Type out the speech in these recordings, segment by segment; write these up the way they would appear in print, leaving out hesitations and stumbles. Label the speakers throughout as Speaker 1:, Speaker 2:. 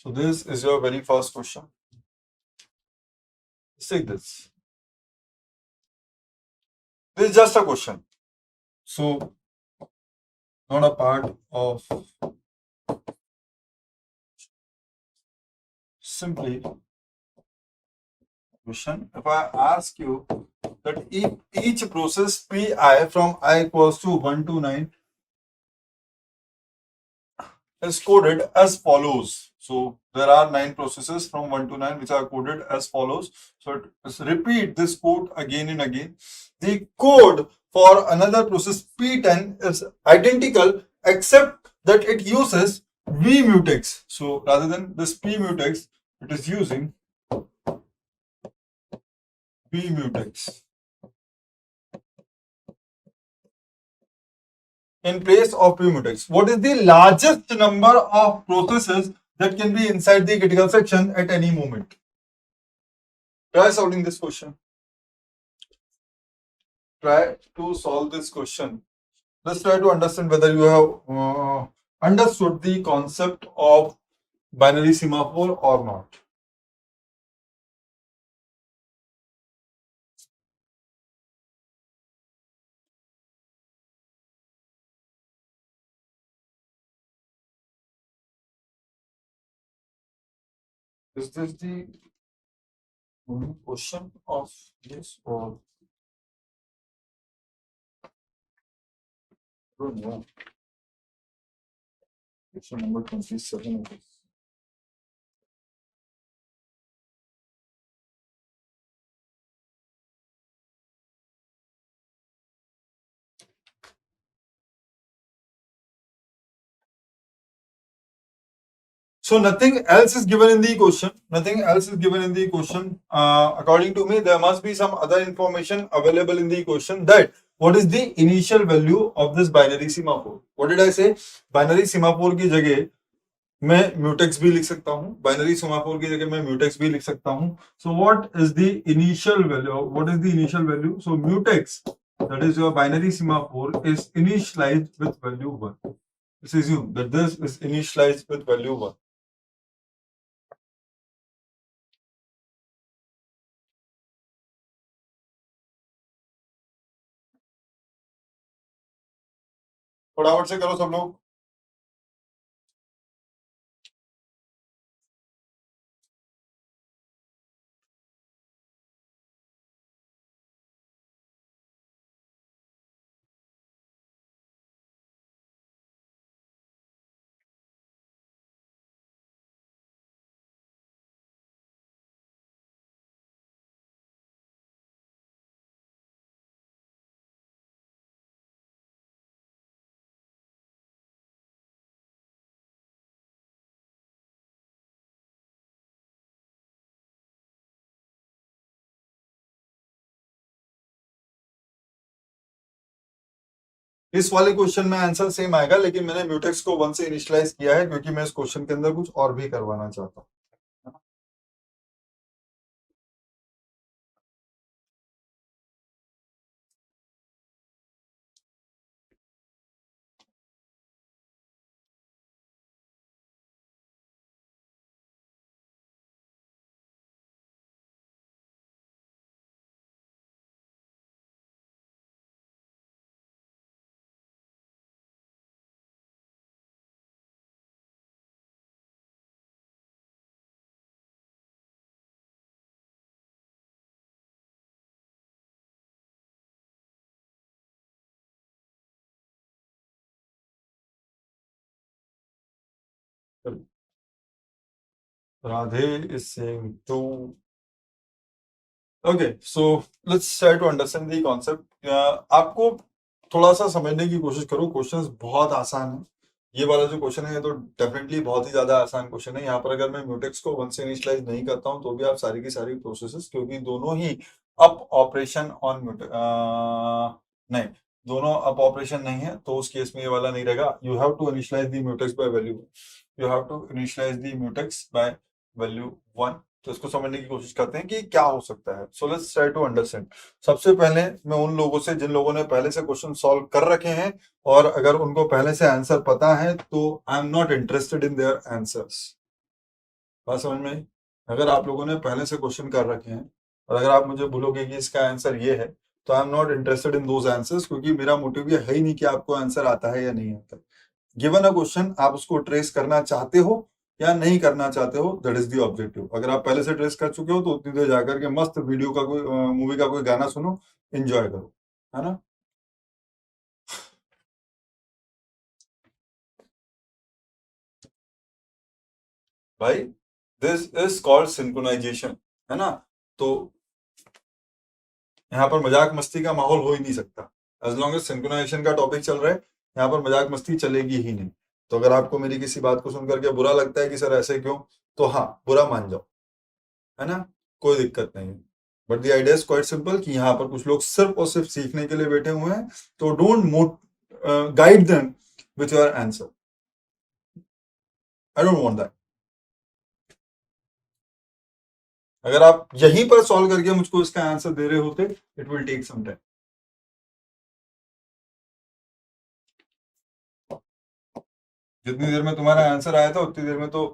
Speaker 1: So this is your very first question. Take this. This is just a question. So not a part of simply question. If I ask you that if each process Pi from I equals to 1 to 9 is coded as follows. So there are 9 processes from 1 to 9 which are coded as follows. So let's repeat this code again and again. The code for another process P10 is identical except that it uses V mutex. So rather than this P mutex, it is using V mutex in place of P mutex. What is the largest number of processes that can be inside the critical section at any moment? Try solving this question. Try to solve this question. Let's try to understand whether you have understood the concept of binary semaphore or not. Is this the only question of this or I don't know. Question number 27 of this. So nothing else is given in the question. Nothing else is given in the question. According to me, there must be some other information available in the question that what is the initial value of this binary semaphore? What did I say? Binary semaphore की जगह मैं mutex भी लिख सकता हूँ. Binary semaphore की जगह मैं म्यूटेक्स भी लिख सकता हूँ. So what is the initial value? What is the initial value? So mutex, that is your binary semaphore, is initialized with value 1. Let's assume that this is initialized with value 1. फटाफट से करो सब लोग. इस वाले क्वेश्चन में answer same आएगा, लेकिन मैंने म्यूटेक्स को 1 से इनिशियलाइज किया है क्योंकि मैं इस क्वेश्चन के अंदर कुछ और भी करवाना चाहता हूँ. Radhe is saying 2. Okay, so let's try to understand the concept. आपको थोड़ा सा समझने की कोशिश करो. क्वेश्चंस बहुत आसान है. ये वाला जो क्वेश्चन है ये तो डेफिनेटली बहुत ही ज्यादा आसान क्वेश्चन है. यहाँ पर अगर मैं म्यूटेक्स को 1 से इनिशियलाइज नहीं करता हूँ तो भी आप सारी की सारी प्रोसेसेस, क्योंकि दोनों ही अप ऑपरेशन ऑन नहीं, दोनों अप ऑपरेशन नहीं है तो उस केस में ये वाला नहीं रहेगा. You have to initialize the mutex by value. You have to initialize the mutex by value 1. तो इसको समझने की कोशिश करते हैं कि क्या हो सकता है. So let's try to understand. सबसे पहले मैं उन लोगों से जिन लोगों ने पहले से क्वेश्चन सॉल्व कर रखे हैं और अगर उनको पहले से आंसर पता है तो I am not interested in their answers. बात समझ में आई? अगर आप लोगों ने पहले से क्वेश्चन कर रखे हैं और अगर आप मुझे बोलोगे कि इसका आंसर ये है, तो I am not interested in those answers, क्योंकि मेरा मोटिव ये है ही नहीं कि आपको आंसर आता है या नहीं आता। गिवन अ क्वेश्चन, आप उसको ट्रेस करना चाहते हो या नहीं करना चाहते हो, दैट इज द ऑब्जेक्टिव। अगर आप पहले से ट्रेस कर चुके हो तो उतनी देर जाकर के मस्त वीडियो का कोई मूवी का कोई गाना सुनो, एंजॉय करो, है ना। भाई दिस इज कॉल्ड सिंक्रोनाइजेशन, है ना। तो यहाँ पर मजाक मस्ती का माहौल हो ही नहीं सकता। एज लॉन्ग एज सिंक्रोनाइजेशन का टॉपिक चल रहा है, यहाँ पर मजाक मस्ती चलेगी ही नहीं। तो अगर आपको मेरी किसी बात को सुनकर के बुरा लगता है कि सर ऐसे क्यों, तो हाँ, बुरा मान जाओ, है ना, कोई दिक्कत नहीं। But the idea is quite simple कि यहाँ पर कुछ लोग सिर्फ और सिर्फ सीखने के लिए बैठे हुए हैं, तो डोंट मोट guide them with your answer. I don't want that. अगर आप यहीं पर सॉल्व करके मुझको इसका आंसर दे रहे होते, it will take some time. जितनी देर में तुम्हारा आंसर आया था उतनी देर में तो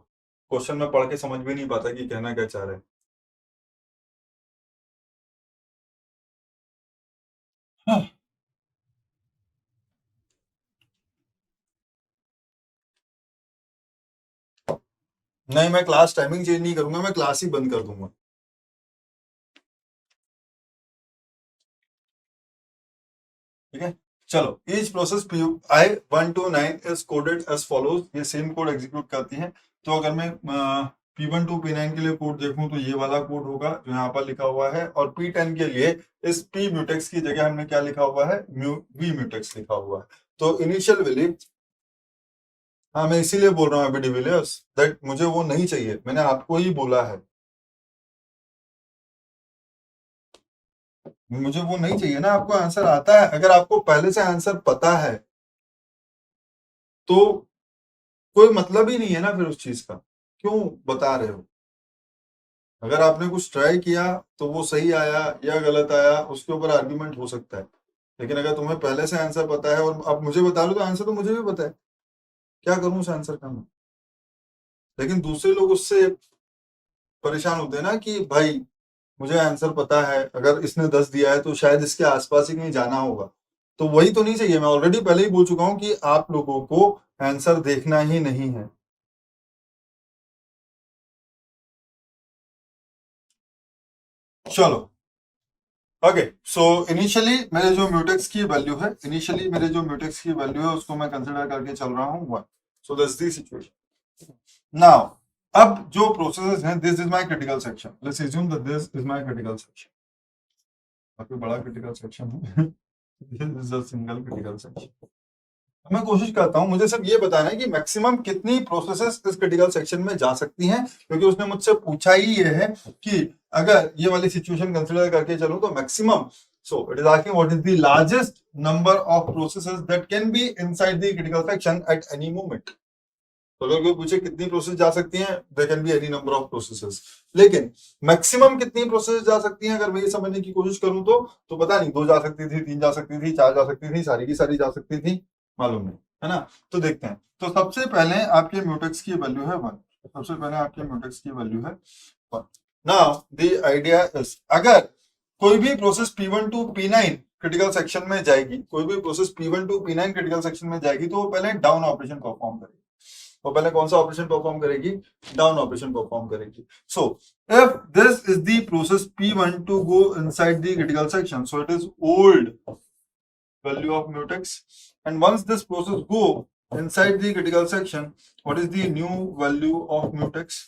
Speaker 1: क्वेश्चन में पढ़ के समझ भी नहीं पाता कि कहना क्या चाह रहे हैं। हाँ। नहीं, मैं क्लास टाइमिंग चेंज नहीं करूंगा, मैं क्लास ही बंद कर दूंगा। ठीक है, चलो। Each process I1 to 9 is coded as follows. ये सेम कोड एग्जीक्यूट करती है। तो अगर मैं P1 to P9 के लिए कोड देखूं तो ये वाला कोड होगा जो यहाँ पर लिखा हुआ है, और P10 के लिए इस P म्यूटेक्स की जगह हमने क्या लिखा हुआ है, V म्यूटेक्स लिखा हुआ है। तो इनिशियल वैल्यू, हाँ, मैं इसीलिए बोल रहा हूँ अभी डिविलियर्स, दैट मुझे वो नहीं चाहिए, मैंने आपको ही बोला है, मुझे वो नहीं चाहिए ना। आपको आंसर आता है, अगर आपको पहले से आंसर पता है तो कोई मतलब ही नहीं है ना फिर उस चीज का, क्यों बता रहे हो। अगर आपने कुछ ट्राई किया तो वो सही आया या गलत आया, उसके ऊपर आर्ग्यूमेंट हो सकता है। लेकिन अगर तुम्हें पहले से आंसर पता है और अब मुझे बता लो, तो आंसर तो मुझे भी पता है, क्या करूं उस आंसर का मैं। लेकिन दूसरे लोग उससे परेशान होते हैं ना कि भाई मुझे आंसर पता है, अगर इसने 10 दिया है तो शायद इसके आसपास ही कहीं जाना होगा। तो वही तो नहीं चाहिए। मैं ऑलरेडी पहले ही बोल चुका हूं कि आप लोगों को आंसर देखना ही नहीं है। चलो, ओके। सो इनिशियली मेरे जो म्यूटेक्स की वैल्यू है, उसको मैं कंसिडर करके चल रहा हूँ 1। So that's the situation now. अब जो प्रोसेसेस हैं, this is my critical section, let's assume that this is my critical section. काफी बड़ा क्रिटिकल सेक्शन है। This is a single critical section. मैं कोशिश करता हूं, मुझे सिर्फ ये बताना है कि मैक्सिमम कितनी प्रोसेसेस इस क्रिटिकल सेक्शन में जा सकती हैं, क्योंकि उसने मुझसे पूछा ही ये है कि अगर ये वाली सिचुएशन कंसिडर करके चलूं तो maximum, so it is asking what is the largest number of processes that can be inside the critical section at any moment. तो अगर कोई पूछे कितनी प्रोसेस जा सकती हैं, there can be any number of processes, लेकिन मैक्सिमम कितनी प्रोसेस जा सकती हैं अगर मैं ये समझने की कोशिश करूं तो पता नहीं, 2 जा सकती थी, 3 जा सकती थी, 4 जा सकती थी, सारी की सारी जा सकती थी, मालूम नहीं, है ना। तो देखते हैं। तो सबसे पहले आपके म्यूटेक्स की वैल्यू है 1। सबसे पहले आपके म्यूटेक्स की वैल्यू है 1। नाउ द आइडिया इज, अगर कोई भी process P1 to P9 critical section में जाएगी, कोई भी process P1 to P9 critical section में जाएगी, तो वो पहले डाउन ऑपरेशन परफॉर्म करेगी। वो पहले कौन सा ऑपरेशन परफॉर्म करेगी, डाउन ऑपरेशन परफॉर्म करेगी। So if this is the process P1 to go inside the critical section, so it is old value of mutex, and once this process go inside the critical section, what is the new value of mutex?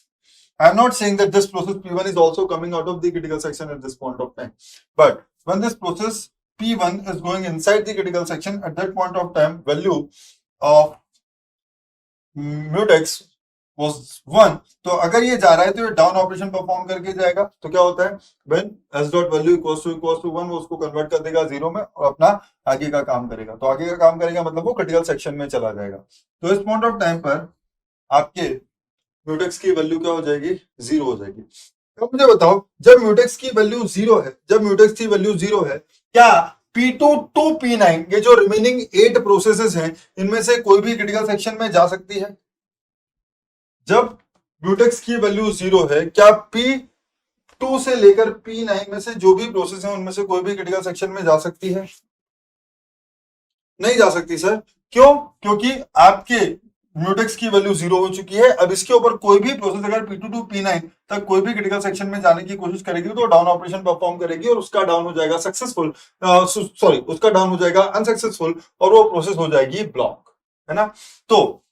Speaker 1: I am not saying that this process P1 is also coming out of the critical section at this point of time, but when this process P1 is going inside the critical section, at that point of time value of mutex was 1। तो अगर ये जा रहा है तो ये down operation perform करके जाएगा, तो क्या होता है, when s dot value equals to 1, वो उसको कन्वर्ट कर देगा 0 में और अपना आगे का काम करेगा। तो आगे का काम करेगा मतलब वो क्रिटिकल सेक्शन में चला जाएगा। तो इस पॉइंट ऑफ टाइम पर आपके म्यूटेक्स की वैल्यू क्या हो जाएगी, 0 हो जाएगी। तो मुझे बताओ, जब म्यूटेक्स की वैल्यू 0 है, क्या P2 टू P9 ये जो रिमेनिंग 8 प्रोसेसेस हैं, इनमें से कोई भी क्रिटिकल सेक्शन में जा सकती है? जब म्यूटेक्स की वैल्यू 0 है, क्या P2 से लेकर P9 में से जो भी प्रोसेस है उनमें से कोई भी क्रिटिकल सेक्शन में जा सकती है? नहीं जा सकती सर। क्यों? क्योंकि आपके म्यूटेक्स की वैल्यू 0 हो चुकी है। अब इसके ऊपर कोई भी प्रोसेस अगर P2 टू P9 तक कोई भी क्रिटिकल सेक्शन में जाने की कोशिश करेगी तो डाउन ऑपरेशन परफॉर्म करेगी और उसका डाउन हो जाएगा सक्सेसफुल, सॉरी उसका डाउन हो जाएगा अनसक्सेसफुल और वो प्रोसेस हो जाएगी ब्लॉक, है ना। तो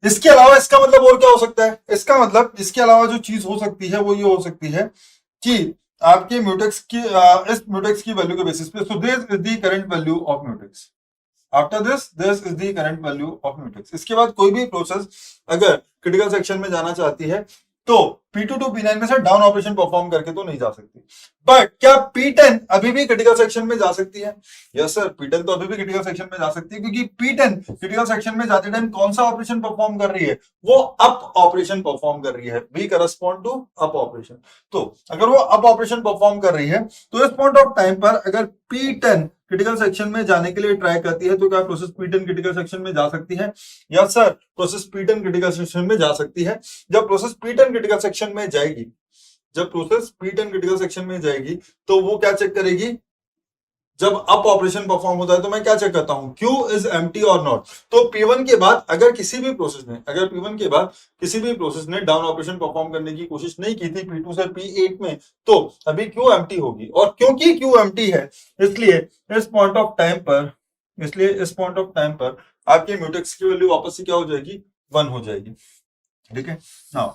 Speaker 1: इसके अलावा इसका मतलब और क्या हो सकता है? इसका मतलब इसके अलावा जो चीज हो सकती है वो ये हो सकती है कि आपके म्यूटेक्स की इस म्यूटेक्स की वैल्यू के बेसिस पे, so this is the current value of mutex. After this is the current value of mutex. इसके बाद कोई भी प्रोसेस अगर क्रिटिकल सेक्शन में जाना चाहती है तो P2 टू P9 में से डाउन ऑपरेशन परफॉर्म करके तो नहीं जा सकती। बट क्या P10 अभी भी क्रिटिकल सेक्शन में जा सकती है? यस सर, P10 तो अभी भी क्रिटिकल सेक्शन में जा सकती है, क्योंकि P10 क्रिटिकल सेक्शन में जाते टाइम कौन सा ऑपरेशन परफॉर्म कर रही है? वो अप ऑपरेशन परफॉर्म कर रही है। V correspond to up operation. तो अगर वो अप ऑपरेशन परफॉर्म कर रही है तो इस पॉइंट ऑफ टाइम पर अगर P10 क्रिटिकल सेक्शन में जाने के लिए ट्राई करती है तो क्या प्रोसेस P10 क्रिटिकल सेक्शन में जा सकती है? Yes sir, process P10 critical section में जा सकती है। जब प्रोसेस P10 क्रिटिकल सेक्शन में जाएगी, जब प्रोसेस P10 क्रिटिकल सेक्शन में जाएगी तो वो क्या चेक करेगी? जब अप ऑपरेशन परफॉर्म होता है तो मैं क्या चेक करता हूं? Q इज एम्प्टी और नॉट। तो P1 के बाद अगर किसी भी प्रोसेस ने, अगर P1 के बाद किसी भी प्रोसेस ने डाउन ऑपरेशन परफॉर्म करने की कोशिश नहीं की थी P2 से P8 में, तो अभी Q एम्प्टी होगी। और क्योंकि Q एम्प्टी है इसलिए इस पॉइंट ऑफ टाइम पर, इसलिए इस पॉइंट ऑफ टाइम पर आपके म्यूटेक्स की वैल्यू वापस से क्या हो जाएगी? 1 हो जाएगी। ठीक है। Now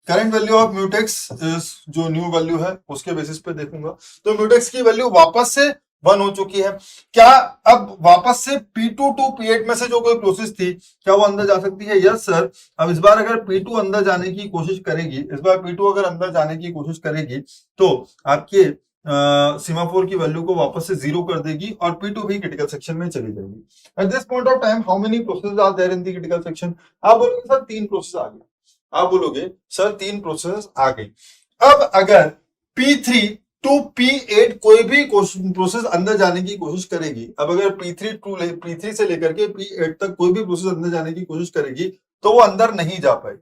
Speaker 1: current value of mutex is, जो न्यू वैल्यू है उसके बेसिस पे देखूंगा तो म्यूटेक्स की वैल्यू वापस से 1 हो चुकी है। क्या अब वापस से P2 टू P8 में से जो कोई प्रोसेस थी क्या वो अंदर जा सकती है? Yes sir. अब इस बार अगर P2 अंदर जाने की कोशिश करेगी, इस बार P2 अगर अंदर जाने की कोशिश करेगी तो आपके सीमाफोर की वैल्यू को वापस से 0 कर देगी और P2 भी क्रिटिकल सेक्शन में चली जाएगी। At this point of time how many process are there in the critical section? आप बोलोगे सर 3 प्रोसेस आ गए। आप बोलोगे सर 3 प्रोसेस आ गई। अब अगर P3 टू P8 कोई भी प्रोसेस अंदर जाने की कोशिश करेगी, अब अगर P3 से लेकर के P8 तक कोई भी प्रोसेस अंदर जाने की कोशिश करेगी तो वो अंदर नहीं जा पाएगी,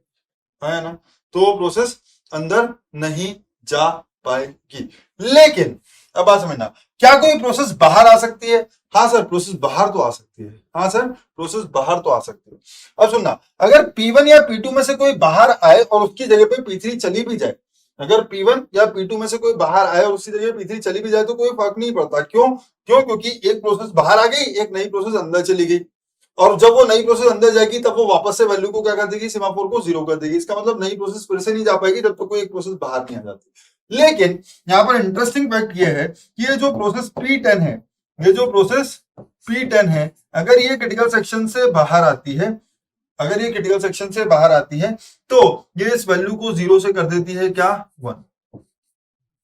Speaker 1: है ना। तो वो प्रोसेस अंदर नहीं जा पाएगी। लेकिन अब बात समझना, क्या कोई प्रोसेस बाहर आ सकती है? हाँ सर, प्रोसेस बाहर तो आ सकती है। हाँ सर, प्रोसेस बाहर तो आ सकती है। अब सुनना, अगर P1 या P2 में से कोई बाहर आए और उसकी जगह पे P3 चली भी जाए, अगर P1 या P2 में से कोई बाहर आए और उसकी जगह P3 चली भी जाए तो कोई फर्क नहीं पड़ता। क्यों? क्योंकि एक प्रोसेस बाहर आ गई, एक नई प्रोसेस अंदर चली गई, और जब वो नई प्रोसेस अंदर जाएगी तब वो वापस से वैल्यू को क्या कर देगी? सेमाफोर को 0 कर देगी। इसका मतलब नई प्रोसेस फिर से नहीं जा पाएगी जब तक कोई एक प्रोसेस बाहर नहीं आ जाती। लेकिन यहाँ पर इंटरेस्टिंग फैक्ट ये है कि ये जो प्रोसेस P10 है, ये जो प्रोसेस P10 है, अगर ये क्रिटिकल सेक्शन से बाहर आती है, अगर ये क्रिटिकल सेक्शन से बाहर आती है तो ये इस वैल्यू को 0 से कर देती है क्या? 1।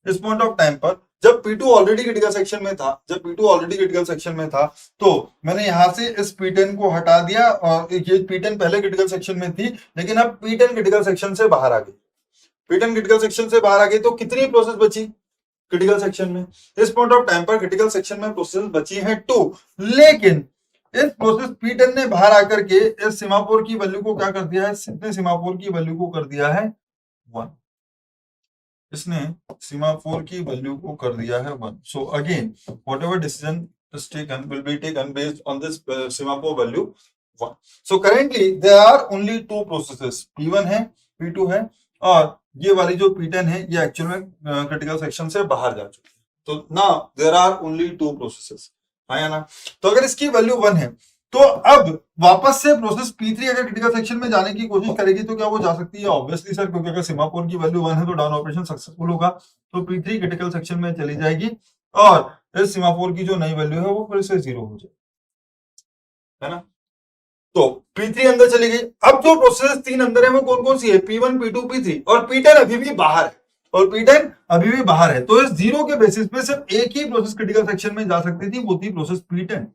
Speaker 1: इस पॉइंट ऑफ टाइम पर जब P2 ऑलरेडी क्रिटिकल सेक्शन में था, जब P2 ऑलरेडी क्रिटिकल सेक्शन में था तो मैंने यहां से इस P10 को हटा दिया और ये P10 पहले क्रिटिकल सेक्शन में थी, लेकिन अब P10 क्रिटिकल सेक्शन से बाहर आ गई। P10 क्रिटिकल सेक्शन से बाहर आ गई तो कितनी प्रोसेस बची क्रिटिकल सेक्शन में? इस पॉइंट ऑफ टाइम पर क्रिटिकल सेक्शन में प्रोसेस बची है 2। लेकिन इस प्रोसेस P10 ने बाहर आकर के इस सीमाफोर की वैल्यू को क्या कर दिया है? इसने सीमाफोर की वैल्यू को कर दिया है 1। इसने सीमाफोर की वैल्यू को कर दिया है 1। So again whatever decision is taken will be taken based on this semaphore value 1. So currently there are only 2 processes, P1 है, P2 है, और ये वाली जो P10 है ये एक्चुअल में क्रिटिकल सेक्शन से बाहर जा चुकी है। तो now there are only 2 processes, है ना। तो अगर इसकी वैल्यू 1 है तो अब वापस से प्रोसेस P3 अगर क्रिटिकल सेक्शन में जाने की कोशिश करेगी तो क्या वो जा सकती है? ऑब्वियसली सर, क्योंकि अगर सीमाफोर की वैल्यू 1 है तो डाउन ऑपरेशन सक्सेसफुल होगा, तो P3 क्रिटिकल सेक्शन में चली जाएगी और इस सीमाफोर की जो नई वैल्यू है वो फिर से 0 हो जाएगी, है ना। तो P3 अंदर चली गई। अब जो प्रोसेस 3 अंदर है वो कौन कौन सी है? P1, P2, P3, और P10 अभी भी बाहर है, और P10 अभी भी बाहर है। तो इस 0 के बेसिस पे सिर्फ एक ही प्रोसेस क्रिटिकल सेक्शन में जा सकती थी, वो थी प्रोसेस P10,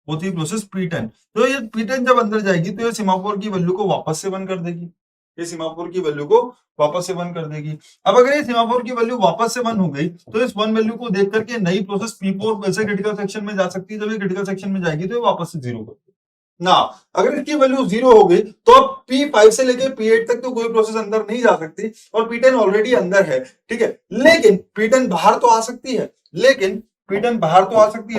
Speaker 1: वो थी प्रोसेस P10। तो ये P10 जब अंदर जाएगी तो ये सीमाफोर की वैल्यू को वापस से 1 कर देगी, ये सीमाफोर की वैल्यू को वापस से 1 कर देगी। अब अगर ये सीमाफोर की वैल्यू वापस से 1 हो गई तो इस 1 वैल्यू को देख करके नई प्रोसेस P4 वैसे क्रिटिकल सेक्शन में जा सकती है। जब ये क्रिटिकल सेक्शन में जाएगी तो ये वापस से 0 कर देगी। ना, अगर इसकी वैल्यू 0 हो गई तो अब P5 से लेके P8 तक तो कोई प्रोसेस अंदर नहीं जा सकती और P10 ऑलरेडी अंदर है, ठीक है, लेकिन P10 बाहर तो आ सकती है,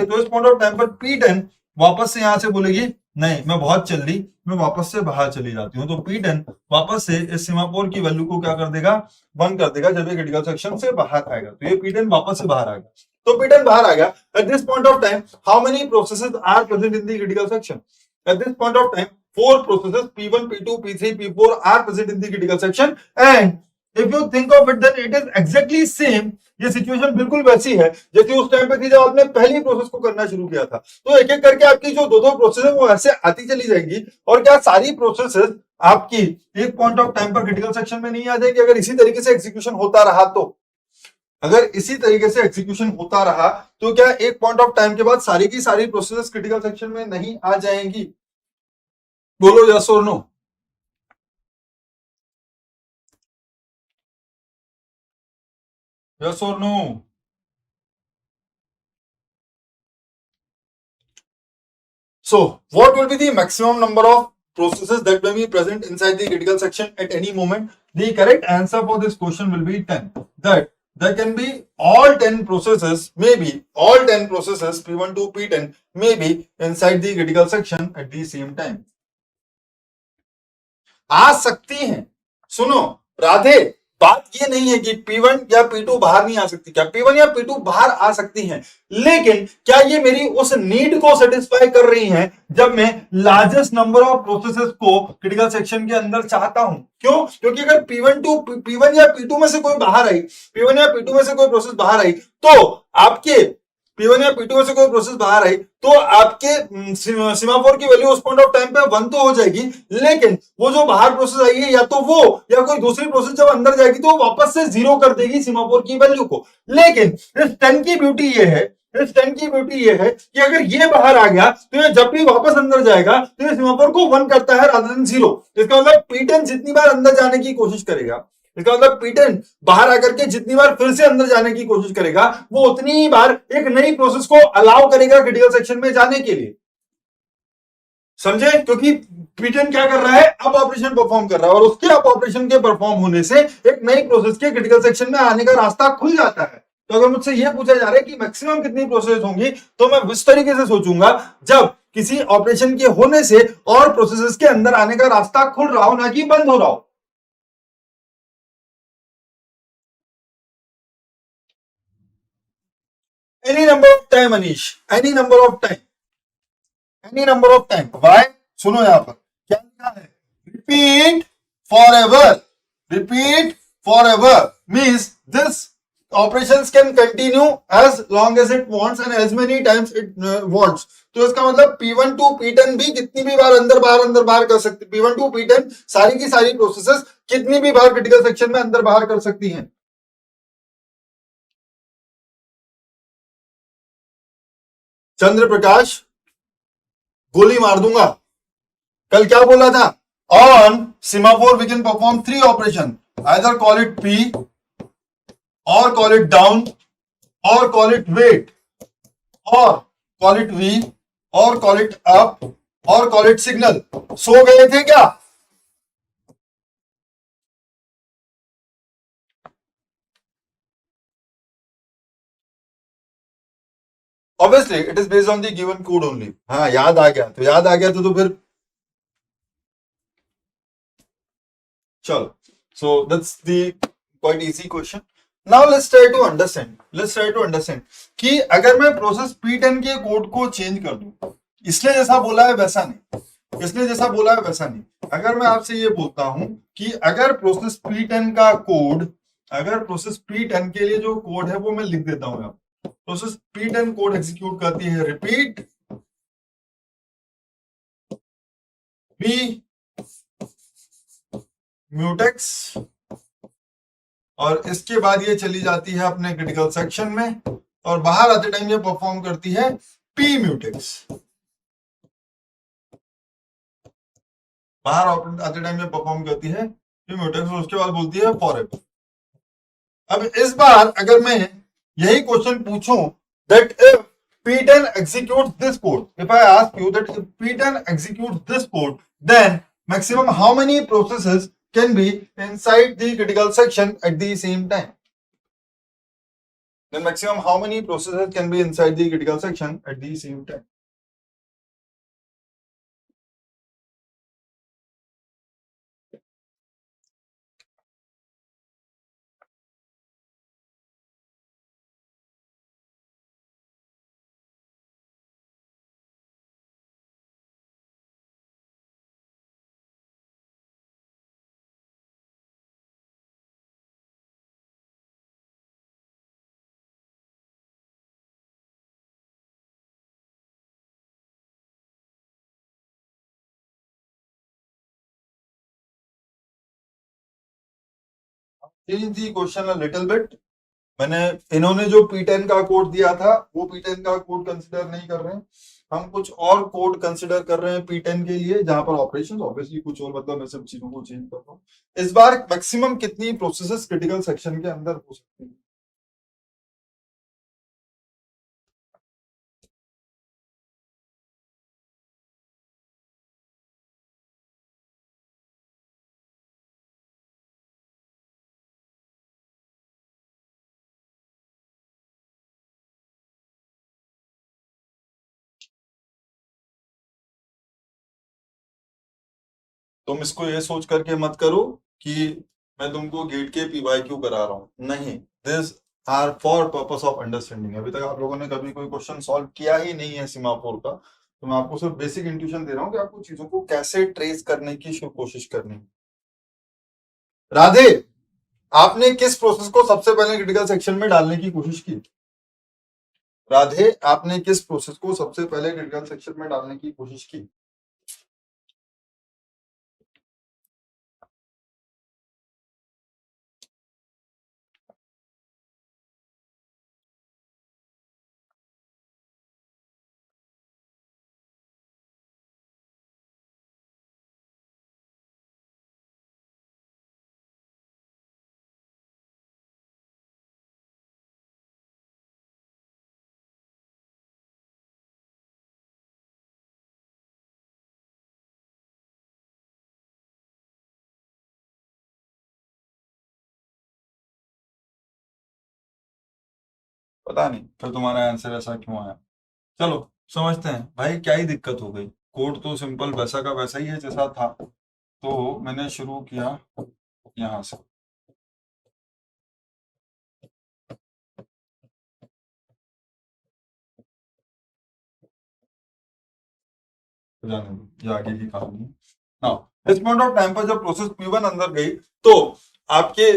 Speaker 1: तो इस पॉइंट ऑफ टाइम पर P10 वापस से यहां से बोलेगी नहीं मैं बहुत चल रही, मैं वापस से बाहर चली जाती हूँ, तो P10 वापस से इस सीमापुर की वैल्यू को क्या कर देगा, 1 कर देगा जब ये क्रिटिकल सेक्शन से बाहर आएगा, तो ये P10 वापस से बाहर आएगा, तो P10 बाहर आ गया। At this point of time how many processes are present in the critical section? At this point of time, 4 processes P1, P2, P3, P4 are present in the critical section, and if you think of it, then it is exactly same. ये situation बिल्कुल वैसी है जैसे उस time पे थी जब आपने पहली प्रोसेस को करना शुरू किया था। तो एक एक करके आपकी जो दो प्रोसेस है वो ऐसे आती चली जाएगी, और क्या सारी प्रोसेसेस आपकी एक पॉइंट ऑफ टाइम पर क्रिटिकल सेक्शन में नहीं आ जाएगी? अगर इसी तरीके से एग्जीक्यूशन होता रहा तो क्या एक पॉइंट ऑफ टाइम के बाद सारी की सारी प्रोसेसेस क्रिटिकल सेक्शन में नहीं आ जाएंगी? बोलो यस और नो। यस और no. So, what will be the maximum number of processes that may be present inside the critical section at any moment? The correct answer for this question will be 10. That there can be all 10 processes, P1 to P10 may be inside the critical section at the same time. आ सकती हैं। सुनो राधे, बात ये नहीं है कि P1 या P2 बाहर नहीं आ सकती, क्या P1 या P2 बाहर आ सकती हैं, लेकिन क्या ये मेरी उस नीड को सेटिस्फाई कर रही हैं जब मैं लार्जेस्ट नंबर ऑफ प्रोसेसेस को क्रिटिकल सेक्शन के अंदर चाहता हूं? क्यों? क्योंकि अगर P1 या P2 में से कोई बाहर आई, P1 या P2 में से कोई प्रोसेस बाहर आई, तो आपके P1 या P2 में से कोई प्रोसेस बाहर आई तो आपके सीमाफोर की वैल्यू उस पॉइंट ऑफ टाइम पे 1 तो हो जाएगी, लेकिन वो जो बाहर प्रोसेस आई है या तो वो या कोई दूसरी प्रोसेस जब अंदर जाएगी तो वापस से 0 कर देगी सीमाफोर की वैल्यू को। लेकिन इस 10 की ब्यूटी ये है कि अगर ये बाहर आ गया तो ये जब भी वापस अंदर जाएगा तो ये सीमाफोर को 1 करता है रादर देन 0। इसका मतलब P10 जितनी बार अंदर जाने की कोशिश करेगा, इसका मतलब P10 बाहर आकर के जितनी बार फिर से अंदर जाने की कोशिश करेगा वो उतनी ही बार एक नई प्रोसेस को अलाउ करेगा क्रिटिकल सेक्शन में जाने के लिए। समझे? क्योंकि P10 क्या कर रहा है, अब ऑपरेशन परफॉर्म कर रहा है, और उसके अब ऑपरेशन के परफॉर्म होने से एक नई प्रोसेस के क्रिटिकल सेक्शन में आने का रास्ता खुल जाता है। तो अगर मुझसे यह पूछा जा रहा है कि मैक्सिमम कितनी प्रोसेस होंगी, तो मैं इस तरीके से सोचूंगा जब किसी ऑपरेशन के होने से और प्रोसेसेस के अंदर आने का रास्ता खुल रहा हो, ना कि बंद हो रहा हो। Any number of time, Anish. Any number of time. Any number of time. Why? सुनो यहां पर क्या लिखा है, repeat forever. Repeat forever means this operations can continue as long as it wants and as many times it wants. तो इसका मतलब P1 to P10 भी कितनी भी बार अंदर बाहर कर सकती, P1 to P10 सारी की सारी प्रोसेसेस कितनी भी बार क्रिटिकल सेक्शन में अंदर बाहर कर सकती हैं। चंद्र प्रकाश, गोली मार दूंगा। कल क्या बोला था, on semaphore we can perform 3 operation, either call it P और कॉल इट डाउन और कॉल इट वेट और कॉल इट V और कॉल इट अप और कॉल इट सिग्नल। सो गए थे क्या? Obviously, it is based on the given code only. हाँ याद आ गया तो फिर चलो. So that's the quite easy question. Now let's try to understand कि अगर मैं प्रोसेस P10 के कोड को चेंज कर दूं, इसने जैसा बोला है वैसा नहीं, अगर मैं आपसे ये बोलता हूं कि अगर प्रोसेस P10 का कोड, अगर प्रोसेस P10 के लिए जो कोड है वो मैं लिख देता हूं यहाँ, प्रोसेस P10 कोड एग्जीक्यूट करती है रिपीट B म्यूटेक्स, और इसके बाद ये चली जाती है अपने क्रिटिकल सेक्शन में, और बाहर आते टाइम ये परफॉर्म करती है P म्यूटेक्स, बाहर आते टाइम ये परफॉर्म करती है P म्यूटेक्स, और उसके बाद बोलती है फॉरएवर। अब इस बार अगर मैं यही क्वेश्चन पूछूं that if P10 executes this code. If I ask you that if P10 executes this code, then maximum how many processes can be inside the critical section at the same time? Then maximum how many processes can be inside the critical section at the same time? Change the question a little bit. मैंने इन्होंने जो P10 का code दिया था वो P10 का code consider नहीं कर रहे हैं, हम कुछ और कोड कंसिडर कर रहे हैं P10 के लिए जहां पर ऑपरेशन ऑब्वियसली कुछ और, मतलब मैं सब चीजों को चेंज कर रहा हूँ। इस बार मैक्सिमम कितनी प्रोसेसेस क्रिटिकल सेक्शन के अंदर हो सकती है? तुम इसको ये सोच करके मत करो कि मैं तुमको गेट के पीवाईक्यू करा रहा हूँ, नहीं, this are for purpose of understanding. अभी तक आप लोगों ने कभी कोई क्वेश्चन सॉल्व किया ही नहीं है सीमाफोर का, तो मैं आपको सिर्फ बेसिक इंट्यूशन दे रहा हूँ कि आपको चीजों को कैसे ट्रेस करने की कोशिश करनी है। राधे, आपने किस प्रोसेस को सबसे पहले क्रिटिकल सेक्शन में डालने की कोशिश की? राधे, आपने किस प्रोसेस को सबसे पहले क्रिटिकल सेक्शन में डालने की कोशिश की? पता नहीं फिर तुम्हारा आंसर ऐसा क्यों आया। चलो समझते हैं भाई क्या ही दिक्कत हो गई। कोड तो सिंपल वैसा का वैसा ही है जैसा था। तो मैंने शुरू किया यहां से, जाने दो, ये आगे की कहानी है। नाउ इस पॉइंट ऑफ टाइम पर जब प्रोसेस P1 अंदर गई तो आपके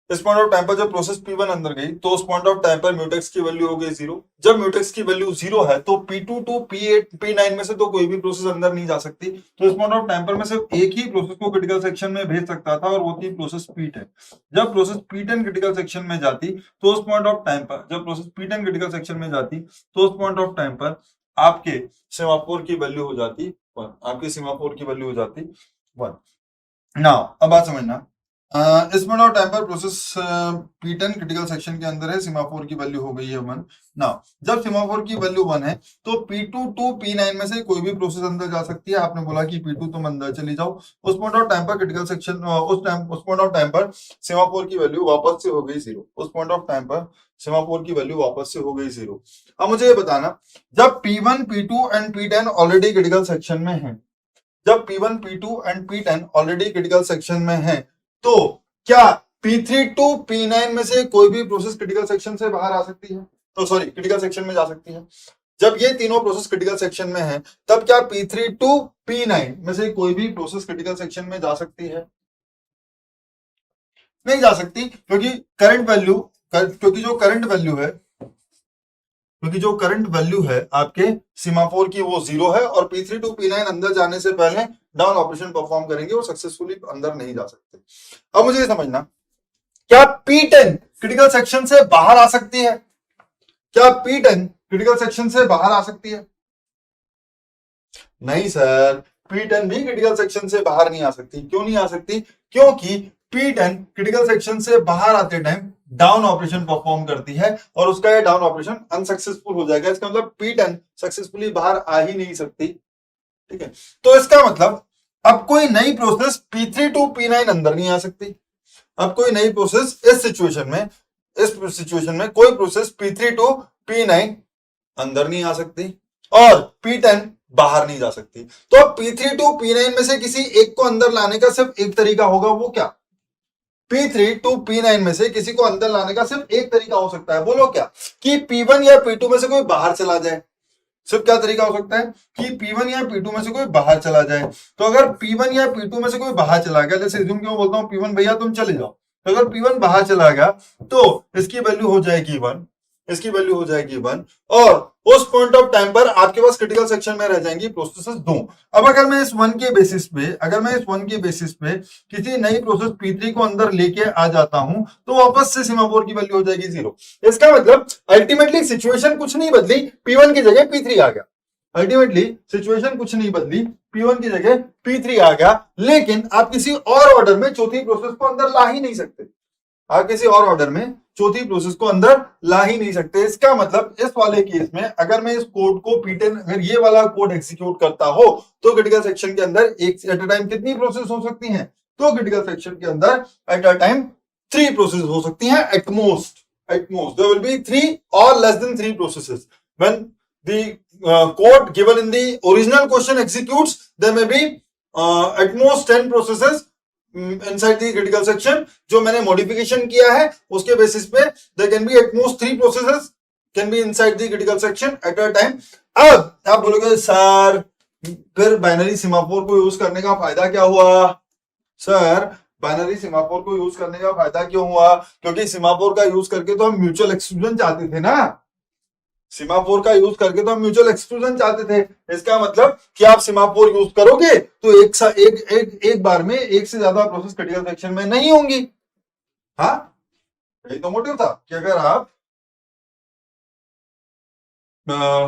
Speaker 1: इस पॉइंट ऑफ टाइम पर जब प्रोसेस P1 अंदर गई तो उस पॉइंट ऑफ टाइम पर म्यूटेक्स की वैल्यू हो गई 0। जब म्यूटेक्स की वैल्यू 0 है तो P2 टू P8 P9 में से तो कोई भी प्रोसेस अंदर नहीं जा सकती। तो इस पॉइंट ऑफ टाइम पर मैं सिर्फ एक ही प्रोसेस को क्रिटिकल सेक्शन में भेज सकता था और वो थी प्रोसेस P10। जब प्रोसेस P10 क्रिटिकल सेक्शन में जाती तो उस पॉइंट ऑफ टाइम पर जब प्रोसेस P10 क्रिटिकल सेक्शन में जाती तो उस पॉइंट ऑफ टाइम पर आपके सेमाफोर की वैल्यू हो जाती 1। आपकी सेमाफोर की वैल्यू हो जाती 1। नाउ अब बात समझना, इस पॉइंट ऑफ टाइम पर प्रोसेस P10 क्रिटिकल सेक्शन के अंदर है, सेमाफोर की वैल्यू हो गई है 1। नाउ जब सेमाफोर की वैल्यू 1 है तो P2 टू P9 में से कोई भी प्रोसेस अंदर जा सकती है। आपने बोला कि P2 तुम अंदर चली जाओ, उस पॉइंट ऑफ टाइम पर क्रिटिकल सेक्शन उस पॉइंट ऑफ टाइम पर सेमाफोर की वैल्यू वापस से हो गई 0। उस पॉइंट ऑफ टाइम पर सेमाफोर की वैल्यू वापस से हो गई 0। अब मुझे ये बताना, जब P1 P2 and P10 already critical section में है, जब P1 P2 and P10 already critical section में है, तो क्या P3 टू P9 में से कोई भी प्रोसेस क्रिटिकल सेक्शन से बाहर आ सकती है? तो सॉरी, क्रिटिकल सेक्शन में जा सकती है। जब ये तीनों प्रोसेस क्रिटिकल सेक्शन में है तब क्या P3 टू P9 में से कोई भी प्रोसेस क्रिटिकल सेक्शन में जा सकती है? नहीं जा सकती, क्योंकि करंट वैल्यू क्योंकि जो करंट वैल्यू है आपके सीमाफोर की वो 0 है और P3 टू P9 अंदर जाने से पहले डाउन ऑपरेशन परफॉर्म करेंगे और सक्सेसफुली अंदर नहीं जा सकते। अब मुझे ये समझना, क्या P10 क्रिटिकल सेक्शन से बाहर आ सकती है? क्या P10 क्रिटिकल सेक्शन से बाहर आ सकती है? नहीं सर, P10 भी क्रिटिकल सेक्शन से बाहर नहीं आ सकती। क्यों नहीं आ सकती? क्योंकि P10 क्रिटिकल सेक्शन से बाहर आते टाइम डाउन ऑपरेशन परफॉर्म करती है और उसका ये डाउन ऑपरेशन अनसक्सेसफुल हो जाएगा। इसका मतलब P10 सक्सेसफुली बाहर आ ही नहीं सकती। ठीक है, तो इसका मतलब अब कोई नई प्रोसेस P3 टू P9 अंदर नहीं आ सकती। अब कोई नई प्रोसेस इस सिचुएशन में कोई प्रोसेस P3 टू P9 अंदर नहीं आ सकती और P10 बाहर नहीं जा सकती। तो अब P3 टू P9 में से किसी एक को अंदर लाने का सिर्फ एक तरीका होगा, वो क्या? P3 टू P9 में से किसी को अंदर लाने का सिर्फ एक तरीका हो सकता है, बोलो क्या? कि P1 या P2 में से कोई बाहर चला जाए। सिर्फ क्या तरीका हो सकता है? कि P1 या P2 में से कोई बाहर चला जाए। तो अगर P1 या P2 में से कोई बाहर चला गया, जैसे रिज्यूम क्यों बोलता हूं, P1 भैया तुम चले जाओ, तो अगर P1 बाहर चला गया तो इसकी वैल्यू हो जाएगी 1, इसकी वैल्यू हो जाएगी 1 और उस पॉइंट ऑफ टाइम पर आपके पास क्रिटिकल सेक्शन में रह जाएंगी प्रोसेसेस 2। अब अगर मैं इस 1 के बेसिस पे किसी नई प्रोसेस P3 को अंदर लेके आ जाता हूं तो वापस से सीमाफोर की वैल्यू हो जाएगी 0। इसका मतलब अल्टीमेटली सिचुएशन कुछ नहीं बदली, P1 की जगह P3 आ गया। अल्टीमेटली सिचुएशन कुछ नहीं बदली, P1 की जगह P3 आ गया, लेकिन आप किसी और ऑर्डर में चौथी प्रोसेस को अंदर ला ही नहीं सकते। आप किसी और ऑर्डर में चौथी प्रोसेस को अंदर ला ही नहीं सकते। इसका मतलब इस वाले केस में अगर मैं इस कोड को P10, अगर ये वाला कोड एग्जीक्यूट करता हो तो क्रिटिकल सेक्शन के अंदर एक एट अ टाइम कितनी प्रोसेस हो सकती हैं? तो क्रिटिकल सेक्शन के अंदर एट अ टाइम 3 प्रोसेस हो सकती हैं at most there will be 3 or less than 3 processes when the code given in the original question executes. There may be at most 10 processes inside the critical section। जो मैंने modification किया है उसके basis पे there can be at most 3 processes can be inside the critical section at a time। अब आप बोलोगे sir फिर बाइनरी सीमाफोर को यूज करने का फायदा क्या हुआ? सर बाइनरी सीमाफोर को यूज करने का फायदा क्यों हुआ? क्योंकि सीमाफोर का यूज करके तो हम म्यूचुअल एक्सक्लूजन चाहते थे ना। सीमाफोर का यूज करके तो हम म्यूचुअल एक्सक्लूजन चाहते थे। इसका मतलब कि आप सीमाफोर यूज करोगे तो एक बार में एक से ज्यादा प्रोसेस क्रिटिकल सेक्शन में नहीं होंगी। हाँ, यही तो मोटिव था कि अगर आप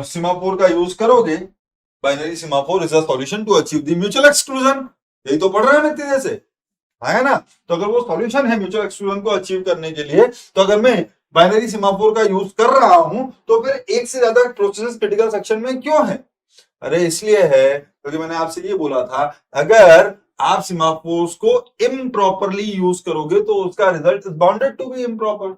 Speaker 1: सीमाफोर का यूज करोगे, binary semaphore is a solution to achieve the mutual exclusion. यही तो पढ़ रहे हैं नतीजे से, है ना? तो अगर वो सॉल्यूशन है म्यूचुअल एक्सक्लूजन को अचीव करने के लिए, तो अगर मैं बाइनरी सीमाफोर का यूज कर रहा हूं तो फिर एक से ज्यादा प्रोसेस क्रिटिकल सेक्शन में क्यों है? अरे इसलिए है क्योंकि मैंने आपसे ये बोला था अगर आप सीमाफोर्स को इम्प्रॉपरली यूज करोगे तो उसका result is bounded to be improper.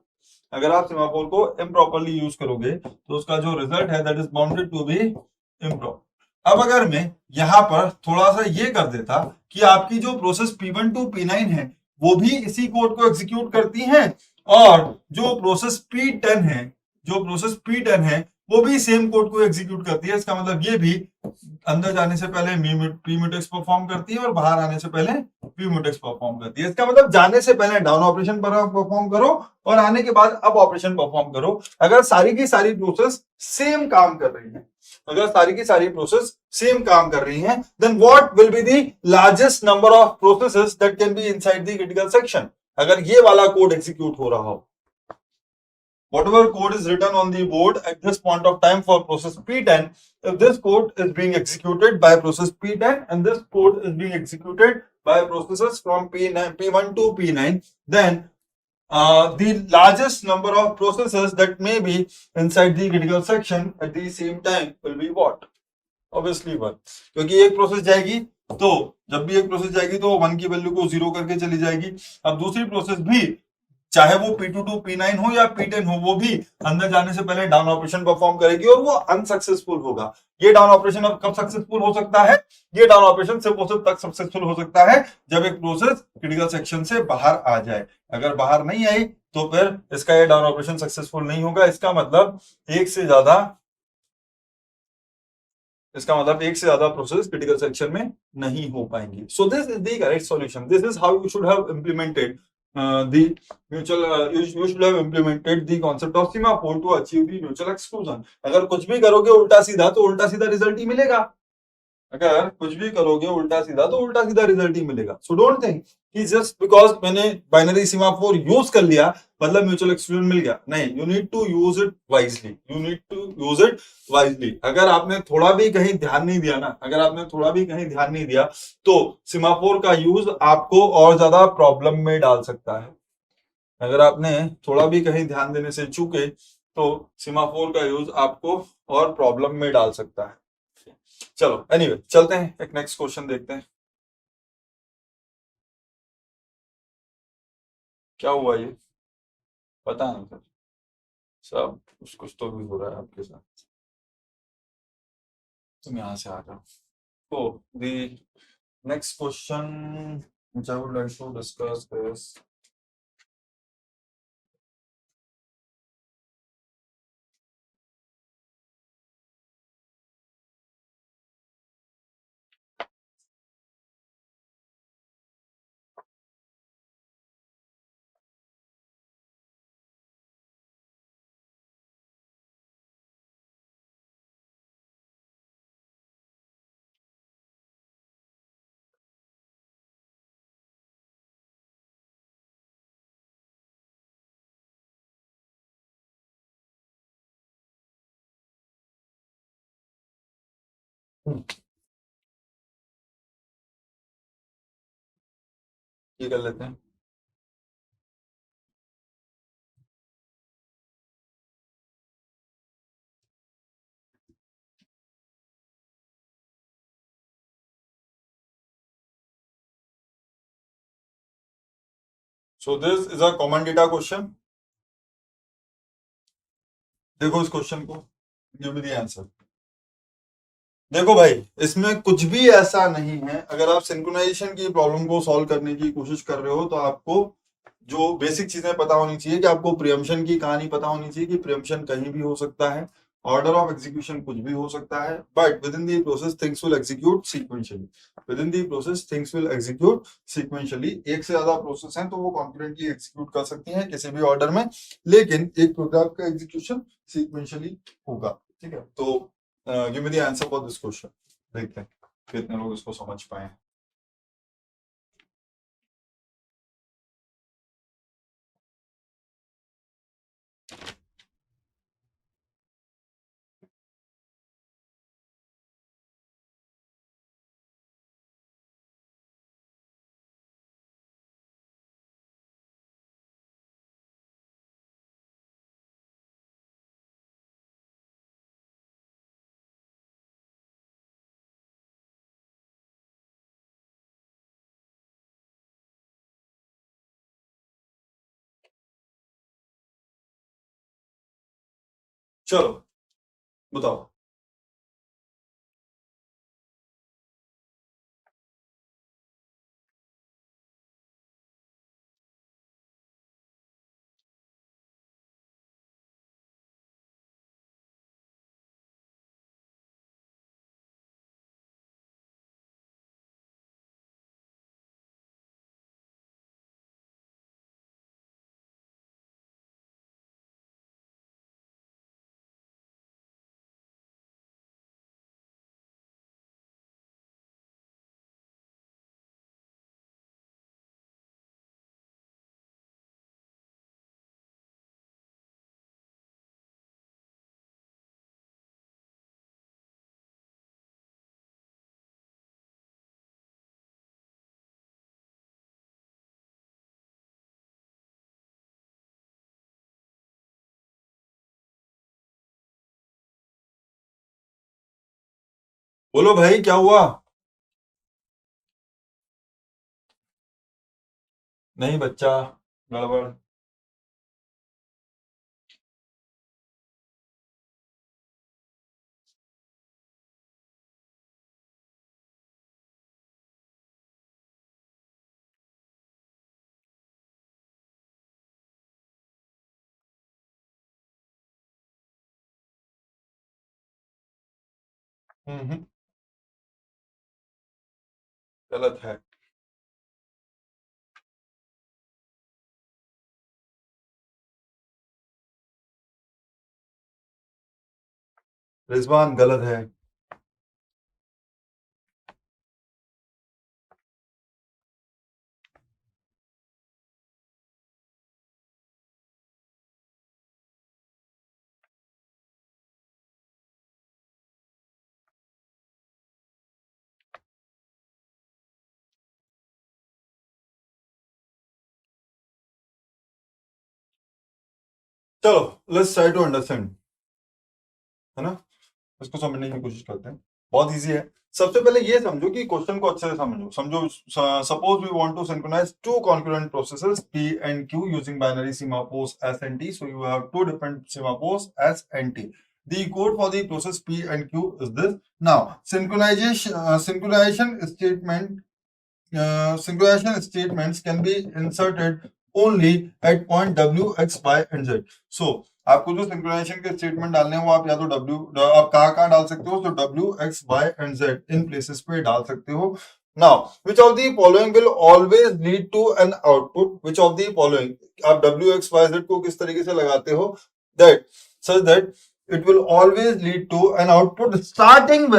Speaker 1: अगर आप सीमाफोर को इम्प्रॉपरली यूज करोगे तो उसका जो रिजल्ट है that is bounded to be improper. अब अगर मैं यहां पर थोड़ा सा ये कर देता कि आपकी जो प्रोसेस P1 टू P9 है वो भी इसी कोड को एग्जीक्यूट करती हैं और जो प्रोसेस P10 है वो भी सेम कोड को एग्जीक्यूट करती है। इसका मतलब ये भी अंदर जाने से पहले पी म्यूटेक्स परफॉर्म करती है और बाहर आने से पहले पी म्यूटेक्स परफॉर्म करती है। इसका मतलब जाने से पहले डाउन ऑपरेशन परफॉर्म करो और आने के बाद अप ऑपरेशन परफॉर्म करो। अगर सारी की सारी प्रोसेस सेम काम कर रही है, then what will be the largest number of processes that can be inside the critical section? अगर ये वाला कोड एग्जीक्यूट हो रहा हो, whatever code is written on the board at this point of time for process P10, if this code is being executed by process P10 and this code is being executed by processes from P1 to P9, then the largest number of processes that may be inside the critical section at the same time will be what? Obviously 1, क्योंकि एक process जाएगी तो जब भी एक process जाएगी तो 1 की वैल्यू को 0 करके चली जाएगी। अब दूसरी प्रोसेस भी चाहे वो P2 टू P9 हो या P10 हो वो भी अंदर जाने से पहले डाउन ऑपरेशन परफॉर्म करेगी और वो अनसक्सेसफुल होगा। ये डाउन ऑपरेशन अब कब सक्सेसफुल हो सकता है? ये डाउन ऑपरेशन सिर्फ और सिर्फ तक सक्सेसफुल हो सकता है जब एक प्रोसेस क्रिटिकल सेक्शन से बाहर आ जाए। अगर बाहर नहीं आई तो फिर इसका ये डाउन ऑपरेशन सक्सेसफुल नहीं होगा। इसका मतलब एक से ज्यादा प्रोसेस क्रिटिकल सेक्शन में नहीं हो पाएंगी। So this is the correct solution. This is how you should have implemented you should have implemented the concept of semaphore to achieve the mutual exclusion। अगर कुछ भी करोगे उल्टा सीधा तो उल्टा सीधा रिजल्ट ही मिलेगा। अगर कुछ भी करोगे उल्टा सीधा तो उल्टा सीधा रिजल्ट ही मिलेगा। सो डोंट थिंक कि जस्ट बिकॉज मैंने बाइनरी सीमाफोर यूज कर लिया मतलब म्यूचुअल एक्सक्लूजन मिल गया। नहीं, you need to use it wisely. अगर आपने थोड़ा भी कहीं ध्यान नहीं दिया तो सीमाफोर का यूज आपको और ज्यादा प्रॉब्लम में डाल सकता है। अगर आपने थोड़ा भी कहीं ध्यान देने से चूके तो सीमाफोर का यूज आपको और प्रॉब्लम में डाल सकता है। चलो एनीवे चलते हैं, एक नेक्स्ट क्वेश्चन देखते हैं। क्या हुआ ये, पता नहीं सर, सब कुछ कुछ तो भी हो रहा है आपके साथ। तुम यहाँ से आ जाओ। तो दी next question which I would like to discuss is, ये कर लेते हैं। So this is a common data question. देखो इस क्वेश्चन को, गिव मी द आंसर। देखो भाई, इसमें कुछ भी ऐसा नहीं है। अगर आप सिंक्रोनाइजेशन की प्रॉब्लम को सॉल्व करने की कोशिश कर रहे हो तो आपको जो बेसिक चीजें पता होनी चाहिए कि आपको प्रियम्पशन की कहानी पता होनी चाहिए कि प्रियम्पशन कहीं भी हो सकता है, ऑर्डर ऑफ एग्जीक्यूशन कुछ भी हो सकता है, but with in the process things will execute sequentially. With in the process things will execute sequentially. एक से ज्यादा प्रोसेस हैं तो वो कॉन्फिडेंटली एग्जीक्यूट कर सकती हैं किसी भी ऑर्डर में, लेकिन एक प्रोग्राम का एग्जीक्यूशन सीक्वेंशियली होगा। ठीक है, तो give me the answer for this question. देखते हैं कितने लोग इसको समझ पाए। चलो बताओ। बोलो भाई क्या हुआ। नहीं बच्चा, गड़बड़। हम्म, गलत है। रिजवान गलत है। चलो लेट्स ट्राई टू अंडरस्टैंड, है ना, इसको समझने की कोशिश करते हैं। बहुत इजी है। सबसे पहले ये समझो कि क्वेश्चन को अच्छे से समझो। Suppose we want to synchronize two concurrent processes P and Q using binary semaphores S and T, so you have two different semaphores S and T. The code for the process P and Q is this. Now synchronization statements can be inserted only at point W, X, Y and Z. So आपको जो synchronisation के statement डालने हैं वो आप या तो आप कहाँ डाल सकते हो, तो W, X, Y and Z in places पे डाल सकते हो। Now which of the following will always lead to an output? Which of the following, आप W, X, Y, Z को किस तरीके से लगाते हो, that such that it will always lead to an output starting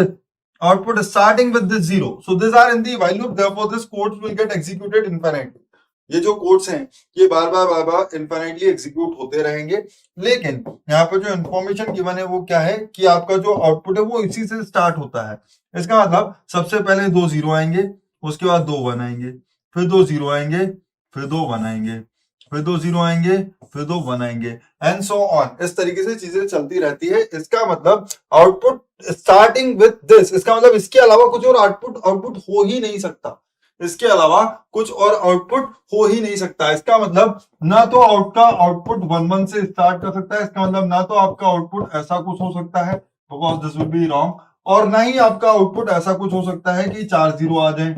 Speaker 1: with this zero. So these are in the while loop, therefore this codes will get executed infinitely. ये जो codes हैं ये बार बार इन्फिनिटली एग्जीक्यूट होते रहेंगे। लेकिन यहाँ पर जो इंफॉर्मेशन गिवन है वो क्या है कि आपका जो आउटपुट है वो इसी से स्टार्ट होता है। इसका मतलब सबसे पहले 2 0 आएंगे, उसके बाद 2 1 आएंगे, फिर 2 0 आएंगे, फिर 2 1 आएंगे, फिर 2 0 आएंगे, फिर 2 1 आएंगे एंड सो ऑन। इस तरीके से चीजें चलती रहती है। इसका मतलब आउटपुट स्टार्टिंग विथ दिस, इसका मतलब इसके अलावा कुछ और आउटपुट हो ही नहीं सकता। इसके अलावा कुछ और आउटपुट हो ही नहीं सकता। इसका मतलब ना तो आपका आउटपुट 1 1 से स्टार्ट कर सकता है, इसका मतलब ना तो आपका आउटपुट ऐसा कुछ हो सकता है, because this will be wrong, और ना ही आपका आउटपुट ऐसा कुछ हो सकता है कि 4 0 आ जाए,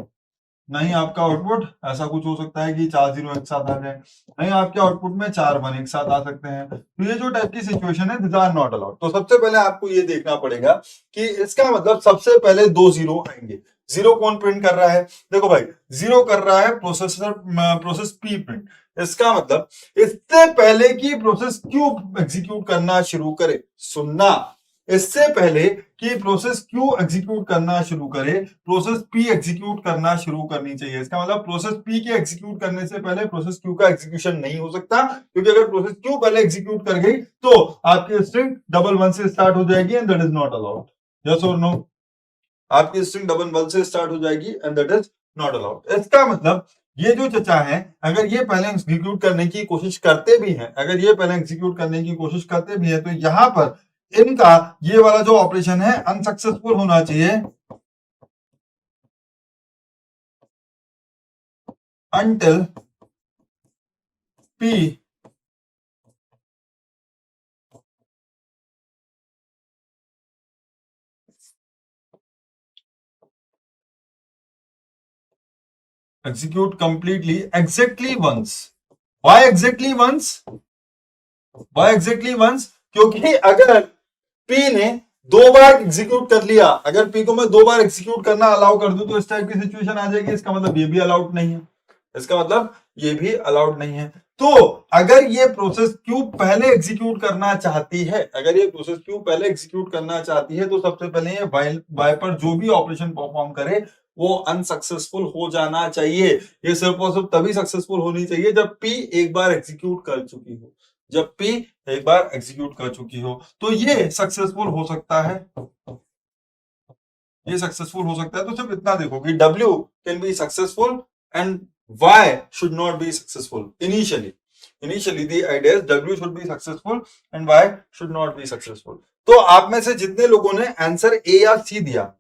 Speaker 1: नहीं आपका आउटपुट ऐसा कुछ हो सकता है कि 4 0 एक साथ आ जाए, नहीं आपके आउटपुट में 4 1 एक साथ आ सकते हैं। तो ये जो टाइप की सिचुएशन है दिस आर नॉट अलाउड। तो सबसे पहले आपको ये देखना पड़ेगा कि इसका मतलब सबसे पहले 2 0 आएंगे। 0 कौन प्रिंट कर रहा है, देखो भाई 0 कर रहा है प्रोसेस P प्रिंट। इसका मतलब इससे पहले कि प्रोसेस Q एग्जीक्यूट करना शुरू करे, सुनना, इससे पहले कि प्रोसेस Q एग्जीक्यूट करना शुरू करे प्रोसेस P एग्जीक्यूट करना शुरू करनी चाहिए। इसका मतलब प्रोसेस P के एग्जीक्यूट करने से पहले प्रोसेस Q का एग्जीक्यूशन नहीं हो सकता, क्योंकि अगर प्रोसेस Q पहले एग्जीक्यूट कर गई तो आपकी स्ट्रिंग 1 1 से स्टार्ट हो जाएगी and that is not allowed. Yes और नो, आपकी स्ट्रिंग 1 1 से स्टार्ट हो जाएगी and that is not allowed. इसका मतलब ये जो चचा है अगर ये पहले एग्जीक्यूट करने की कोशिश करते भी हैं, अगर ये पहले एग्जीक्यूट करने की कोशिश करते भी हैं, तो यहां पर इनका ये वाला जो ऑपरेशन है अनसक्सेसफुल होना चाहिए until P execute completely exactly once. Why exactly once? Why exactly once? क्योंकि अगर P ने 2 बार एग्जीक्यूट कर लिया, अगर P को मैं 2 बार एग्जीक्यूट करना अलाउ कर दूं तो इस टाइप की सिचुएशन आ जाएगी। इसका मतलब ये भी अलाउड नहीं है, इसका मतलब ये भी अलाउड नहीं है। तो अगर ये प्रोसेस Q पहले एग्जीक्यूट करना चाहती है, अगर ये प्रोसेस Q पहले एग्जीक्यूट करना चाहती है, तो सबसे पहले ये वाई पर जो भी ऑपरेशन परफॉर्म करे वो अनसक्सेसफुल हो जाना चाहिए। ये सिर्फ और सिर्फ तभी सक्सेसफुल होनी चाहिए जब P एक बार एग्जीक्यूट कर चुकी हो, जब P एक बार एग्जीक्यूट कर चुकी हो तो ये सक्सेसफुल हो सकता है, ये सक्सेसफुल हो सकता है। तो सिर्फ इतना देखो कि W can be successful and Y should not be successful initially. Initially the idea is W should be successful and Y should not be successful. तो आप में से जितने लोगों ने आंसर ए या सी दिया,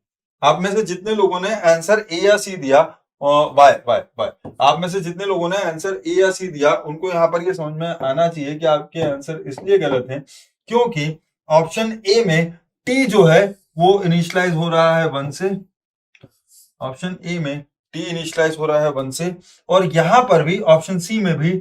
Speaker 1: आप में से जितने लोगों ने आंसर ए या सी दिया, आप में से जितने लोगों ने आंसर ए या सी दिया उनको यहाँ पर ये समझ में आना चाहिए कि आपके आंसर इसलिए गलत हैं क्योंकि ऑप्शन ए में टी जो है वो इनिशियलाइज हो रहा है 1 से, ऑप्शन ए में टी इनिशियलाइज हो रहा है 1 से, और यहां पर भी ऑप्शन सी में भी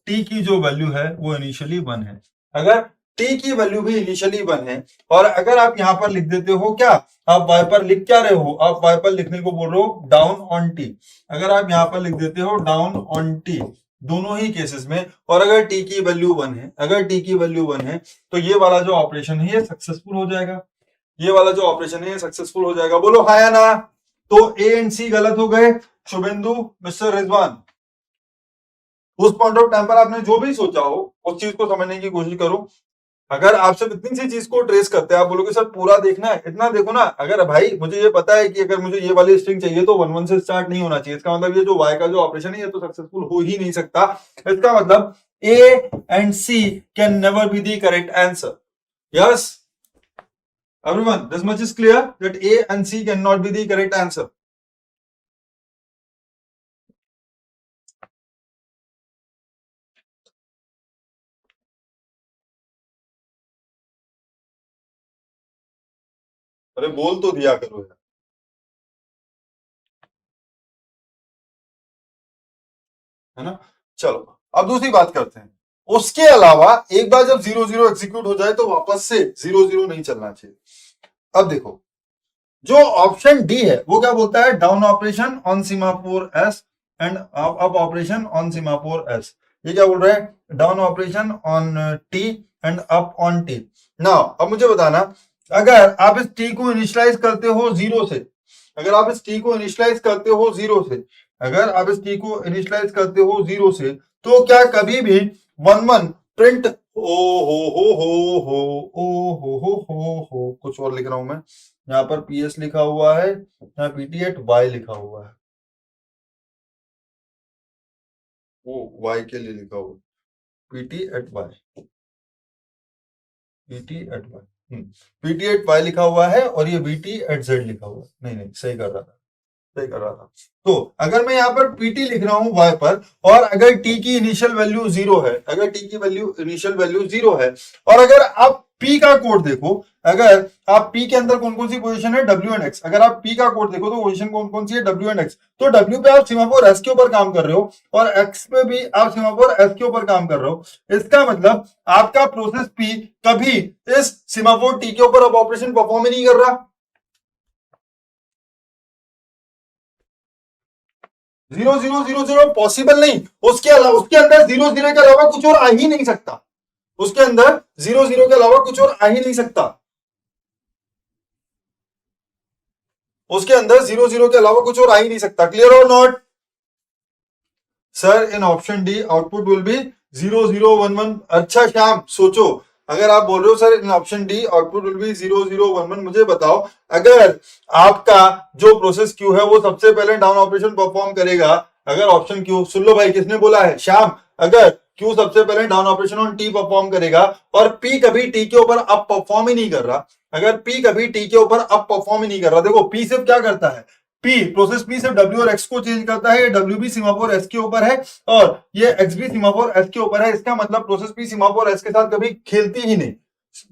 Speaker 1: टी की जो वैल्यू है वो इनिशियली 1 है। अगर टी की वैल्यू भी इनिशियली 1 है और अगर आप यहां पर लिख देते हो, क्या आप वाई पर लिख क्या रहे हो, आप वाई पर लिखने को बोल रहे हो डाउन ऑन टी, अगर आप यहां पर लिख देते हो डाउन ऑन टी दोनों ही केसेस में, और अगर टी की वैल्यू 1 है, अगर टी की वैल्यू 1 है तो ये वाला जो ऑपरेशन है ये सक्सेसफुल हो जाएगा, ये वाला जो ऑपरेशन है ये सक्सेसफुल हो जाएगा। बोलो हाँ या ना। तो ए एंड सी गलत हो गए। शुभेंदु, मिस्टर रिजवान, उस पॉइंट ऑफ टाइम पर आपने जो भी सोचा हो उस चीज को समझने की कोशिश करो। अगर आप सिर्फ इतनी सी चीज को ट्रेस करते हैं, आप बोलोगे सर पूरा देखना है, इतना देखो ना। अगर भाई मुझे ये पता है कि अगर मुझे ये वाली स्ट्रिंग चाहिए तो 1 1 से स्टार्ट नहीं होना चाहिए, इसका मतलब ये जो y का जो ऑपरेशन है ये तो सक्सेसफुल हो ही नहीं सकता। इसका मतलब A and C can never be the correct answer. Yes, everyone, this much is clear that A and C cannot be the correct answer. अरे बोल तो दिया करो यार, है ना। चलो अब दूसरी बात करते हैं। उसके अलावा एक बार जब 0 0 एग्जीक्यूट हो जाए तो वापस से 0 0 नहीं चलना चाहिए। अब देखो, जो ऑप्शन डी है वो क्या बोलता है, down operation on semaphore S and up operation on semaphore S. ये क्या बोल रहा है, down operation on T and up on T. Now अब मुझे बताना, अगर आप इस टी को इनिशियलाइज करते हो 0 से, अगर आप इस टी को इनिशियलाइज करते हो 0 से, अगर आप इस टी को इनिशियलाइज करते हो 0 से, तो क्या कभी भी 1 1 प्रिंट, ओ हो, कुछ और लिख रहा हूं मैं, यहाँ पर PS लिखा हुआ है, यहाँ PT@Y लिखा हुआ है, वो Y के लिए लिखा हुआ है, PT@Y, PT@Y लिखा हुआ है और ये BT@Z लिखा हुआ है। नहीं नहीं, सही कर रहा था, सही कर रहा था। तो अगर मैं यहाँ पर PT लिख रहा हूं Y पर, और अगर T की इनिशियल वैल्यू 0 है, अगर T की वैल्यू इनिशियल वैल्यू 0 है, और अगर आप P का कोड देखो, अगर आप P के अंदर कौन कौन सी पोजीशन है, W एंड X, अगर आप P का कोड देखो तो पोजीशन कौन कौन सी है, W एंड X। तो W पे आप सीमाफोर S के ऊपर काम कर रहे हो और X पे भी आप सीमाफोर S के ऊपर काम कर रहे हो। इसका मतलब आपका प्रोसेस P कभी इस सीमाफोर T के ऊपर अब ऑपरेशन परफॉर्म ही नहीं कर रहा। 0 0 0 0 पॉसिबल नहीं, उसके अलावा, उसके अंदर 0 0 के अलावा कुछ और आ ही नहीं सकता, उसके अंदर 0 0 के अलावा कुछ और आ ही नहीं सकता, उसके अंदर 0 0 के अलावा कुछ और आ ही नहीं सकता। क्लियर और not sir? In option D output will be 0 0 1 1। अच्छा श्याम, सोचो, अगर आप बोल रहे हो sir in option D output will be 0 0 1 1, मुझे बताओ, अगर आपका जो प्रोसेस क्यू है वो सबसे पहले डाउन ऑपरेशन परफॉर्म करेगा, अगर ऑप्शन क्यू, सुन लो भाई, किसने बोला है, श्याम, अगर क्यू सबसे पहले down operation on T perform करेगा और पी कभी टी के ऊपर अप परफॉर्म ही नहीं कर रहा, अगर पी कभी टी के ऊपर अप परफॉर्म ही नहीं कर रहा, देखो पी सिर्फ क्या करता है, पी प्रोसेस पी सिर्फ डब्ल्यू और एक्स को चेंज करता है, डब्ल्यू भी सीमाफोर एस के ऊपर है और ये एक्स भी सीमाफोर एस के ऊपर है। इसका मतलब प्रोसेस पी सीमाफोर एस के साथ कभी खेलती ही नहीं,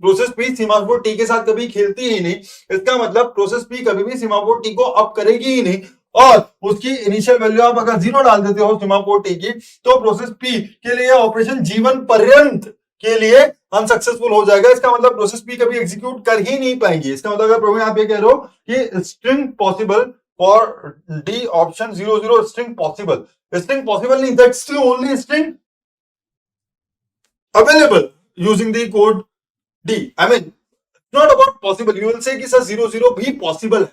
Speaker 1: प्रोसेस पी सीमाफोर टी के साथ कभी खेलती ही नहीं। इसका मतलब प्रोसेस पी कभी भी सीमाफोर टी को अप करेगी ही नहीं, और उसकी इनिशियल वैल्यू आप अगर 0 डाल देते हो सीमाफोर टी की, तो प्रोसेस पी के लिए ऑपरेशन जीवन पर्यंत के लिए अनसक्सेसफुल हो जाएगा। इसका मतलब प्रोसेस पी कभी एग्जीक्यूट कर ही नहीं पाएंगे। इसका मतलब अगर प्रवीण आप ये कह रहे हो कि string possible for D option 0 0, string possible, string possible नहीं, that's the only string available using the code D. I mean not about possible, you will say कि सर 0 0 भी पॉसिबल है,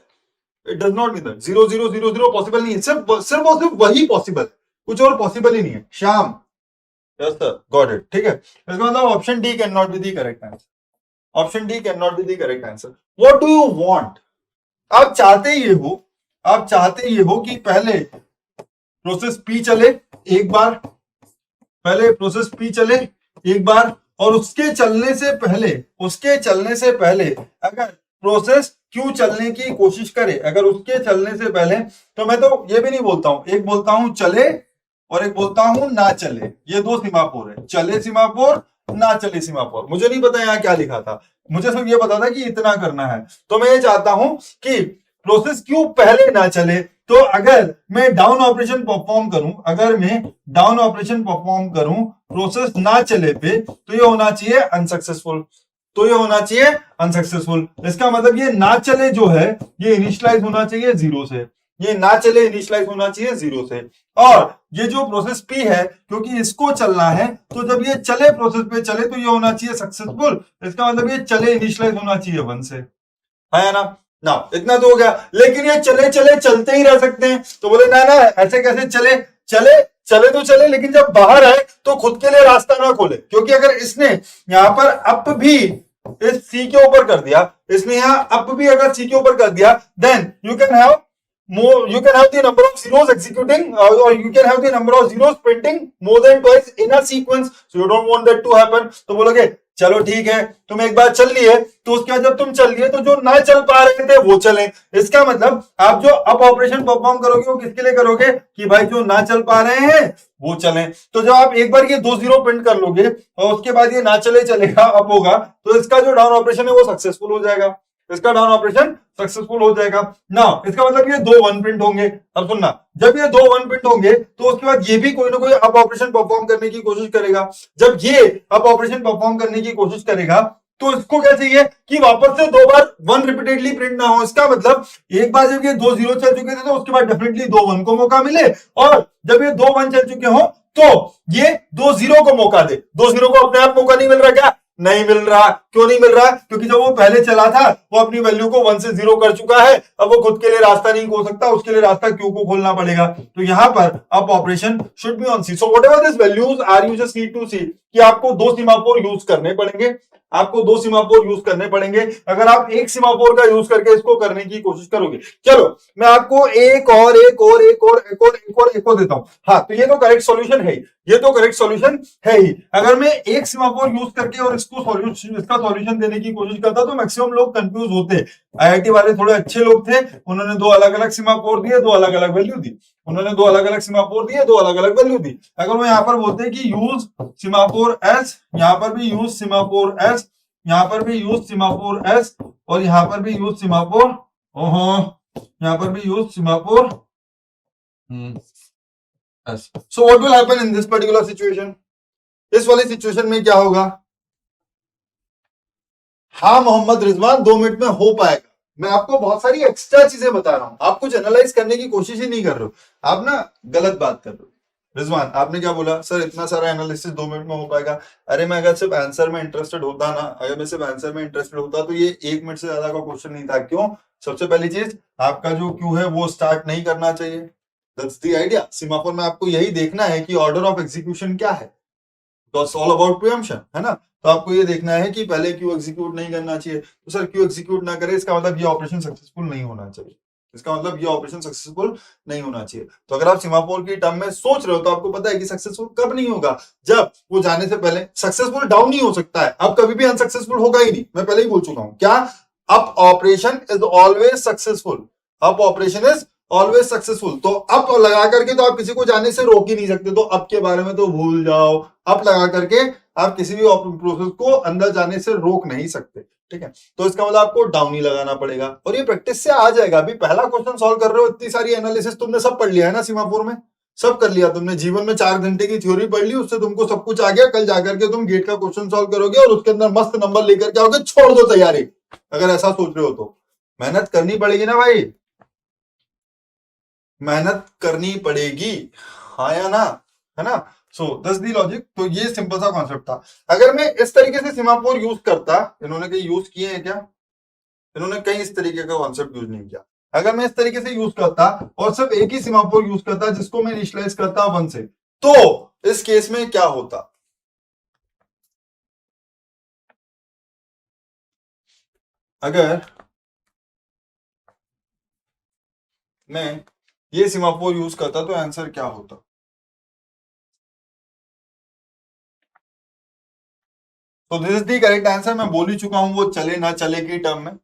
Speaker 1: it does not mean that 0 0 0 0 possible नहीं है, सिर्फ सिर्फ और सिर्फ वही पॉसिबल है, कुछ और पॉसिबल ही नहीं है। Shyam, yes sir, got it, ठीक है। इसका मतलब option D can not be the correct answer, option D can not be the correct answer. What do you want? आप चाहते ये हो, आप चाहते ये हो कि पहले प्रोसेस पी चले एक बार, पहले प्रोसेस पी चले एक बार, और उसके चलने से पहले, उसके चलने से पहले अगर प्रोसेस क्यू चलने की कोशिश करे, अगर उसके चलने से पहले, तो मैं तो ये भी नहीं बोलता हूं, एक बोलता हूं चले और एक बोलता हूं ना चले, ये दो सीमाफोर है, चले सीमाफोर, ना चले सीमाफोर। मुझे नहीं पता यहाँ क्या लिखा था, मुझे सिर्फ ये पता था कि इतना करना है। तो मैं ये चाहता हूं कि प्रोसेस क्यू पहले ना चले, तो अगर मैं डाउन ऑपरेशन परफॉर्म करूं, अगर मैं डाउन ऑपरेशन परफॉर्म करूं प्रोसेस ना चले पे, तो ये होना चाहिए अनसक्सेसफुल, तो ये होना चाहिए अनसक्सेसफुल। इसका मतलब ये ना चले जो है ये इनिशियलाइज होना चाहिए 0 से, ये ना चले इनिशियलाइज होना चाहिए 0 से, और ये जो प्रोसेस पी है क्योंकि इसको चलना है, तो जब ये चले प्रोसेस पे चले तो ये होना चाहिए सक्सेसफुल। इसका मतलब ये चले इनिशियलाइज होना चाहिए 1 से, है ना। ना इतना तो हो गया, लेकिन ये चले चले चलते ही रह सकते हैं, तो बोले ना ना ऐसे कैसे चले, चले चले तो चले, लेकिन जब बाहर आए तो खुद के लिए रास्ता ना खोले, क्योंकि अगर इसने यहां पर अप भी इस सी के ऊपर कर दिया, इसने यहां अप भी अगर सी के ऊपर कर दिया, then you can have more, you can have the number of zeros executing, or you can have the number of zeros printing more than twice in a sequence. So you don't want that to happen. तो बोलोगे चलो ठीक है, तुम एक बार चल लिए, तो उसके बाद जब तुम चल लिए तो जो ना चल पा रहे थे वो चले। इसका मतलब आप जो अप ऑपरेशन परफॉर्म करोगे वो किसके लिए करोगे कि भाई जो ना चल पा रहे हैं वो चले। तो जब आप एक बार ये 2 जीरो प्रिंट कर लोगे और उसके बाद ये ना चले चलेगा, अप होगा, तो इसका जो डाउन ऑपरेशन है वो सक्सेसफुल हो जाएगा, इसका डाउन ऑपरेशन सक्सेसफुल हो जाएगा ना। इसका मतलब ये 2 1 प्रिंट होंगे। अब सुनना, जब ये 2 1 प्रिंट होंगे तो उसके बाद ये भी कोई ना कोई अप ऑपरेशन परफॉर्म करने की कोशिश करेगा। जब ये अप ऑपरेशन परफॉर्म करने की कोशिश करेगा तो इसको क्या चाहिए कि वापस से 2 बार 1 रिपीटेडली प्रिंट ना हो। इसका मतलब एक बार जब ये 2 जीरो चल चुके थे तो उसके बाद डेफिनेटली 2 1 को मौका मिले, और जब ये 2 1 चल चुके हो तो ये 2 जीरो को मौका दे। 2 जीरो को अपने आप मौका नहीं मिल रहा क्या? नहीं मिल रहा। क्यों नहीं मिल रहा? क्योंकि जब वो पहले चला था वो अपनी वैल्यू को 1 से 0 कर चुका है, अब वो खुद के लिए रास्ता नहीं खोल सकता, उसके लिए रास्ता क्यू को खोलना पड़ेगा। तो यहां पर up operation should be on C. So whatever this values are, you just need to see कि आपको 2 सीमाफोर यूज करने पड़ेंगे, आपको 2 सीमाफोर यूज करने पड़ेंगे। अगर आप एक सीमाफोर का यूज करके इसको करने की कोशिश करोगे, चलो मैं आपको एक और देता हूं। हाँ, तो ये तो करेक्ट सॉल्यूशन है, ये तो करेक्ट सॉल्यूशन है ही। अगर मैं एक सीमाफोर यूज करके और इसको सॉल्यूशन, इसका सॉल्यूशन देने की कोशिश करता तो मैक्सिमम लोग कंफ्यूज होते। आईआईटी वाले थोड़े अच्छे लोग थे, उन्होंने 2 अलग अलग सीमाफोर दिए, 2 अलग अलग वैल्यू दी, उन्होंने 2 अलग अलग सीमाफोर दिए, 2 अलग अलग वैल्यू दी। अगर वो यहां पर बोलते कि यूज सीमाफोर एस, यहां पर भी यूज सीमाफोर एस, यहां पर भी यूज सीमाफोर एस, और यहां पर भी यूज सीमाफोर, ओहो, यहां पर भी use semaphore S. So what will happen in this particular situation? इस वाली सिचुएशन में क्या होगा? हाँ मोहम्मद रिजवान, 2 मिनट में हो पाएगा। मैं आपको बहुत सारी एक्स्ट्रा चीजें बता रहा हूं, आप कुछ एनालाइज करने की कोशिश ही नहीं कर रहे हो, आप ना गलत बात कर रहे हो। रिजवान, आपने क्या बोला? सर इतना सारा एनालिसिस 2 मिनट में हो पाएगा। अरे मैं अगर सिर्फ आंसर में इंटरेस्टेड होता ना, अगर मैं सिर्फ आंसर में इंटरेस्टेड होता तो ये 1 मिनट से ज्यादा का क्वेश्चन नहीं था। क्यों? सबसे पहली चीज, आपका जो क्यू है वो स्टार्ट नहीं करना चाहिए। That's the idea. सीमाफोर में आपको यही देखना है कि ऑर्डर ऑफ एग्जीक्यूशन क्या है, इट्स ऑल अबाउट प्रीएम्पशन, है ना। तो आपको ये देखना है कि पहले क्यू एग्जीक्यूट नहीं करना चाहिए। तो सर क्यू एग्जीक्यूट ना करे इसका मतलब ये ऑपरेशन सक्सेसफुल नहीं होना चाहिए, इसका मतलब ये ऑपरेशन सक्सेसफुल नहीं होना चाहिए। तो अगर आप सीमाफोर की टर्म में सोच रहे हो तो आपको पता है कि सक्सेसफुल कब नहीं होगा, जब वो जाने से पहले सक्सेसफुल डाउन नहीं हो सकता है, अब कभी भी अनसक्सेसफुल होगा ही नहीं, मैं पहले ही बोल चुका हूं। क्या? Up operation is always successful, up operation is always successful. तो अप लगा करके तो आप किसी को जाने से रोक ही नहीं सकते, तो अप के बारे में तो भूल जाओ। अप लगा करके आप किसी भी प्रोसेस को अंदर जाने से रोक नहीं सकते, ठीक है। तो इसका मतलब आपको डाउन ही लगाना पड़ेगा, और ये प्रैक्टिस से आ जाएगा। अभी पहला क्वेश्चन सॉल्व कर रहे हो, इतनी सारी एनालिसिस तुमने सब पढ़ लिया है ना सीमापुर में, सब कर लिया तुमने। जीवन में 4 घंटे की थ्योरी पढ़ ली, उससे तुमको सब कुछ आ गया। कल जाकर के तुम गेट का क्वेश्चन सॉल्व करोगे और उसके अंदर मस्त नंबर लेकर के आओगे। छोड़ दो तैयारी, अगर ऐसा सोच रहे हो तो। मेहनत करनी पड़ेगी ना भाई, मेहनत करनी पड़ेगी, हाँ या ना, है ना। सो दस दी लॉजिक। तो ये सिंपल सा कॉन्सेप्ट था। अगर मैं इस तरीके से सीमाफोर यूज करता, इन्होंने कहीं यूज किए हैं क्या? इन्होंने कहीं इस तरीके का कॉन्सेप्ट यूज नहीं किया। अगर मैं इस तरीके से यूज करता और सिर्फ एक ही सीमाफोर यूज करता जिसको मैं इनिशियलाइज करता 1 से, तो इस केस में क्या होता? अगर मैं ये सीमाफोर यूज करता तो आंसर क्या होता? तो this is the correct answer. मैं बोल ही चुका हूं, वो चले ना चले की टर्म में,